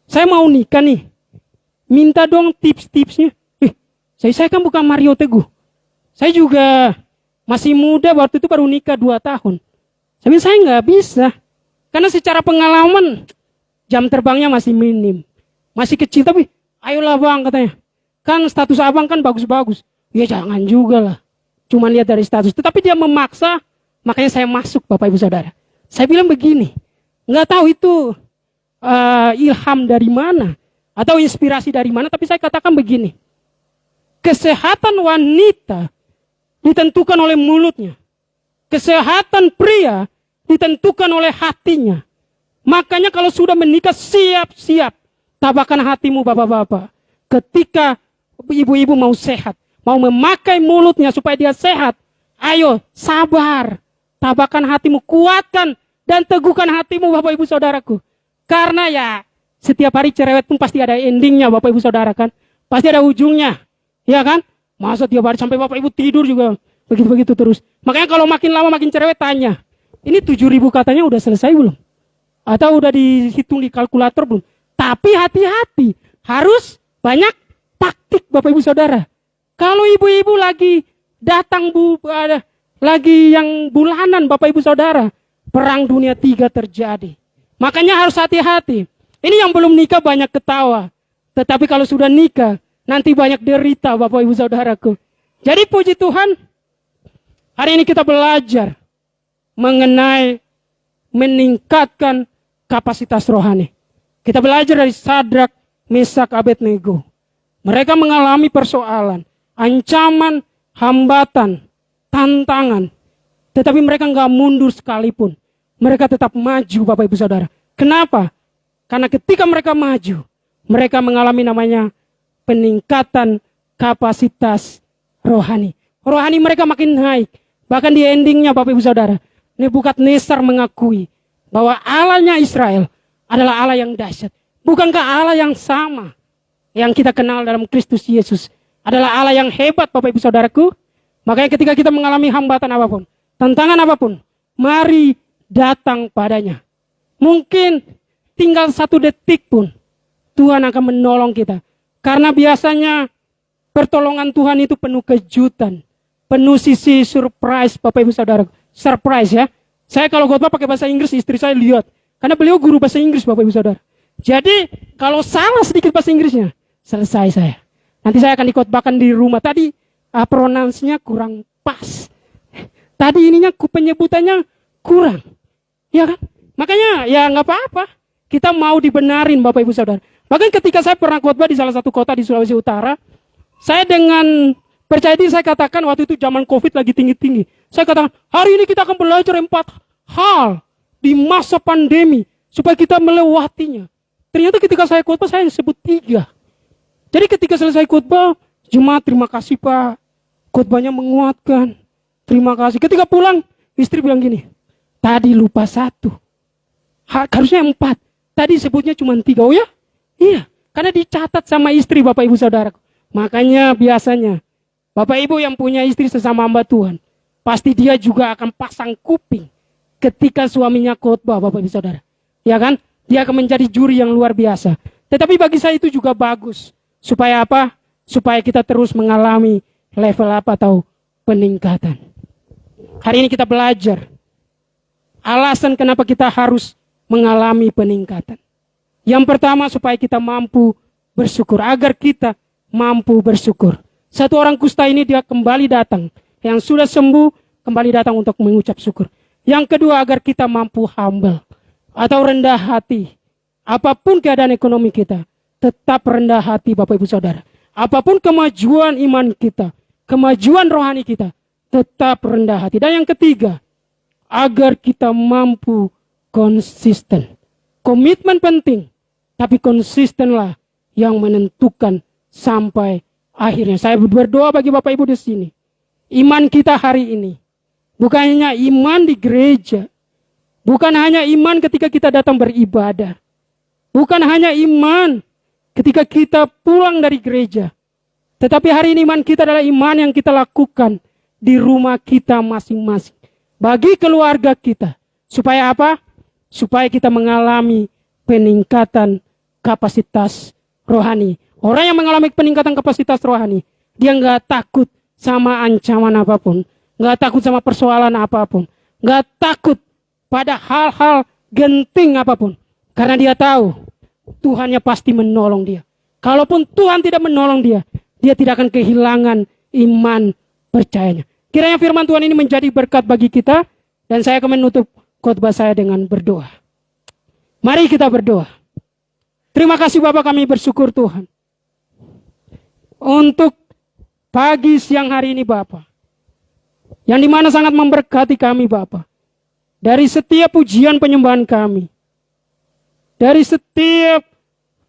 Speaker 3: saya mau nikah nih. Minta dong tips-tipsnya." Saya kan bukan Mario Teguh. Saya juga masih muda, waktu itu baru nikah 2 tahun. Saya bilang, saya nggak bisa. Karena secara pengalaman, jam terbangnya masih minim. Masih kecil, tapi ayolah bang katanya. Kan status abang kan bagus-bagus. Ya jangan juga lah. Cuma lihat dari status. Tetapi dia memaksa, makanya saya masuk Bapak Ibu Saudara. Saya bilang begini, nggak tahu itu ilham dari mana. Atau inspirasi dari mana, tapi saya katakan begini. Kesehatan wanita ditentukan oleh mulutnya. Kesehatan pria ditentukan oleh hatinya. Makanya kalau sudah menikah siap-siap tabahkan hatimu bapak-bapak. Ketika ibu-ibu mau sehat, mau memakai mulutnya supaya dia sehat, ayo sabar. Tabahkan hatimu, kuatkan dan teguhkan hatimu Bapak Ibu Saudaraku. Karena ya setiap hari cerewet pun pasti ada endingnya Bapak Ibu Saudara kan. Pasti ada ujungnya. Ya kan? Masa tiap hari sampai Bapak Ibu tidur juga begitu-begitu terus. Makanya kalau makin lama makin cerewet tanya, ini 7.000 katanya udah selesai belum? Atau udah dihitung di kalkulator belum? Tapi hati-hati, harus banyak taktik Bapak Ibu Saudara. Kalau ibu-ibu lagi datang lagi yang bulanan Bapak Ibu Saudara, perang dunia 3 terjadi. Makanya harus hati-hati. Ini yang belum nikah banyak ketawa. Tetapi kalau sudah nikah, nanti banyak derita Bapak Ibu Saudaraku. Jadi puji Tuhan, hari ini kita belajar mengenai meningkatkan kapasitas rohani. Kita belajar dari Sadrak, Mesak, Abednego. Mereka mengalami persoalan, ancaman, hambatan, tantangan. Tetapi mereka nggak mundur sekalipun. Mereka tetap maju Bapak Ibu Saudara. Kenapa? Karena ketika mereka maju, mereka mengalami namanya peningkatan kapasitas rohani. Rohani mereka makin naik. Bahkan di endingnya Bapak Ibu Saudara, Nebukadnezar mengakui bahwa Allahnya Israel adalah Allah yang dahsyat. Bukankah Allah yang sama yang kita kenal dalam Kristus Yesus adalah Allah yang hebat Bapak Ibu Saudaraku? Makanya ketika kita mengalami hambatan apapun, tantangan apapun, mari datang padanya. Mungkin tinggal 1 detik pun Tuhan akan menolong kita. Karena biasanya pertolongan Tuhan itu penuh kejutan. Penuh sisi surprise Bapak Ibu Saudara. Surprise ya. Saya kalau khotbah pakai bahasa Inggris, istri saya lihat. Karena beliau guru bahasa Inggris Bapak Ibu Saudara. Jadi kalau salah sedikit bahasa Inggrisnya, selesai saya. Nanti saya akan dikhotbahkan di rumah. Tadi pronounce-nya kurang pas. Tadi ininya penyebutannya kurang. Ya kan? Makanya ya nggak apa-apa. Kita mau dibenarin Bapak Ibu Saudara. Bahkan ketika saya pernah khotbah di salah satu kota di Sulawesi Utara, saya dengan percaya diri saya katakan waktu itu zaman COVID lagi tinggi-tinggi. Saya katakan, hari ini kita akan belajar 4 hal di masa pandemi supaya kita melewatinya. Ternyata ketika saya khotbah saya sebut 3. Jadi ketika selesai khotbah, jemaat terima kasih Pak, khotbahnya menguatkan, terima kasih. Ketika pulang, istri bilang gini, tadi lupa 1, harusnya 4, tadi sebutnya cuma 3. Oh ya? Iya, karena dicatat sama istri Bapak Ibu Saudaraku. Makanya biasanya Bapak Ibu yang punya istri sesama hamba Tuhan, pasti dia juga akan pasang kuping ketika suaminya khotbah Bapak Ibu Saudara. Ya kan? Dia akan menjadi juri yang luar biasa. Tetapi bagi saya itu juga bagus. Supaya apa? Supaya kita terus mengalami level apa atau peningkatan. Hari ini kita belajar alasan kenapa kita harus mengalami peningkatan. Yang pertama supaya kita mampu bersyukur. Agar kita mampu bersyukur. Satu orang kusta ini dia kembali datang. Yang sudah sembuh kembali datang untuk mengucap syukur. Yang kedua agar kita mampu humble. Atau rendah hati. Apapun keadaan ekonomi kita. Tetap rendah hati Bapak Ibu Saudara. Apapun kemajuan iman kita. Kemajuan rohani kita. Tetap rendah hati. Dan yang ketiga. Agar kita mampu konsisten. Komitmen penting. Tapi konsistenlah yang menentukan sampai akhirnya. Saya berdoa bagi Bapak Ibu di sini. Iman kita hari ini. Bukan hanya iman di gereja. Bukan hanya iman ketika kita datang beribadah. Bukan hanya iman ketika kita pulang dari gereja. Tetapi hari ini iman kita adalah iman yang kita lakukan di rumah kita masing-masing. Bagi keluarga kita. Supaya apa? Supaya kita mengalami peningkatan kapasitas rohani. Orang yang mengalami peningkatan kapasitas rohani, dia nggak takut sama ancaman apapun. Nggak takut sama persoalan apapun. Nggak takut pada hal-hal genting apapun. Karena dia tahu Tuhannya pasti menolong dia. Kalaupun Tuhan tidak menolong dia, dia tidak akan kehilangan iman percayanya. Kiranya firman Tuhan ini menjadi berkat bagi kita. Dan saya akan menutup khotbah saya dengan berdoa. Mari kita berdoa. Terima kasih Bapak, kami bersyukur Tuhan. Untuk pagi siang hari ini Bapak. Yang dimana sangat memberkati kami Bapak. Dari setiap pujian penyembahan kami. Dari setiap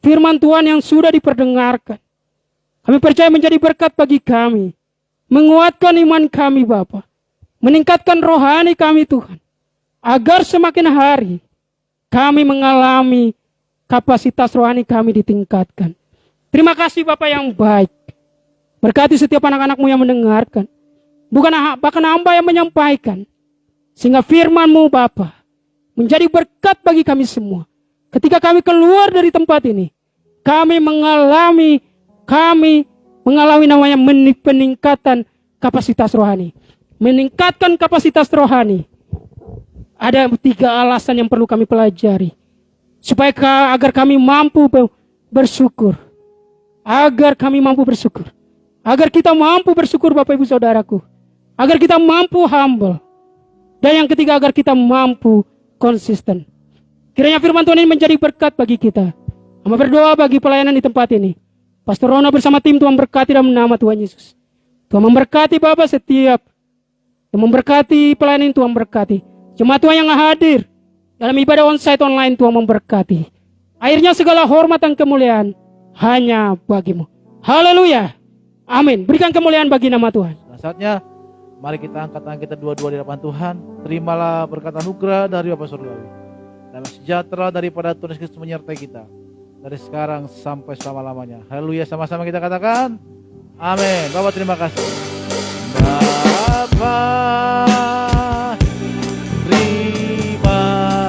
Speaker 3: firman Tuhan yang sudah diperdengarkan. Kami percaya menjadi berkat bagi kami. Menguatkan iman kami Bapa. Meningkatkan rohani kami Tuhan. Agar semakin hari kami mengalami kapasitas rohani kami ditingkatkan. Terima kasih Bapak yang baik. Berkati setiap anak-anak-Mu yang mendengarkan. Bukan bahkan hamba yang menyampaikan. Sehingga firman-Mu Bapa menjadi berkat bagi kami semua. Ketika kami keluar dari tempat ini, kami mengalami namanya peningkatan kapasitas rohani. Meningkatkan kapasitas rohani. Ada 3 alasan yang perlu kami pelajari. Supaya agar kami mampu bersyukur. Agar kami mampu bersyukur. Agar kita mampu bersyukur Bapak Ibu Saudaraku. Agar kita mampu humble. Dan yang ketiga agar kita mampu konsisten. Kiranya firman Tuhan ini menjadi berkat bagi kita. Hamba berdoa bagi pelayanan di tempat ini. Pastor Rona bersama tim Tuhan berkati dalam nama Tuhan Yesus. Tuhan memberkati Bapak setiap. Tuhan memberkati pelayanan Tuhan berkati. Jemaat Tuhan yang hadir dalam ibadah onsite online Tuhan memberkati. Akhirnya segala hormat dan kemuliaan hanya bagimu. Haleluya. Amin. Berikan kemuliaan bagi nama Tuhan.
Speaker 2: Nah, saatnya mari kita angkat tangan kita dua-dua di hadapan Tuhan. Terimalah berkat anugerah dari Bapa Surgawi. Dan sejahtera daripada Tuhan Yesus Kristus menyertai kita. Dari sekarang sampai selama-lamanya. Haleluya, sama-sama kita katakan. Amin. Bapak terima kasih. Bapak terima kasih.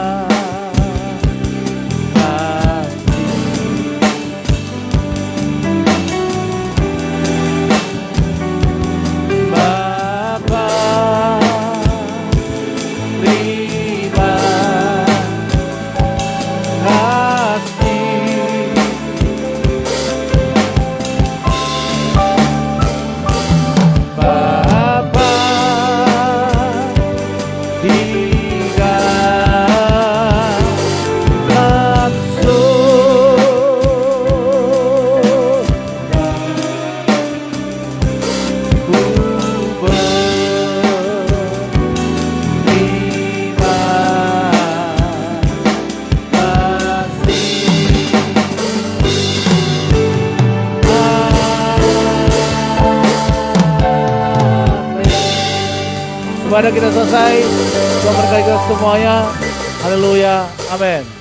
Speaker 2: Ibadah kita selesai. Tuhan berkati kita semuanya. Haleluya. Amin.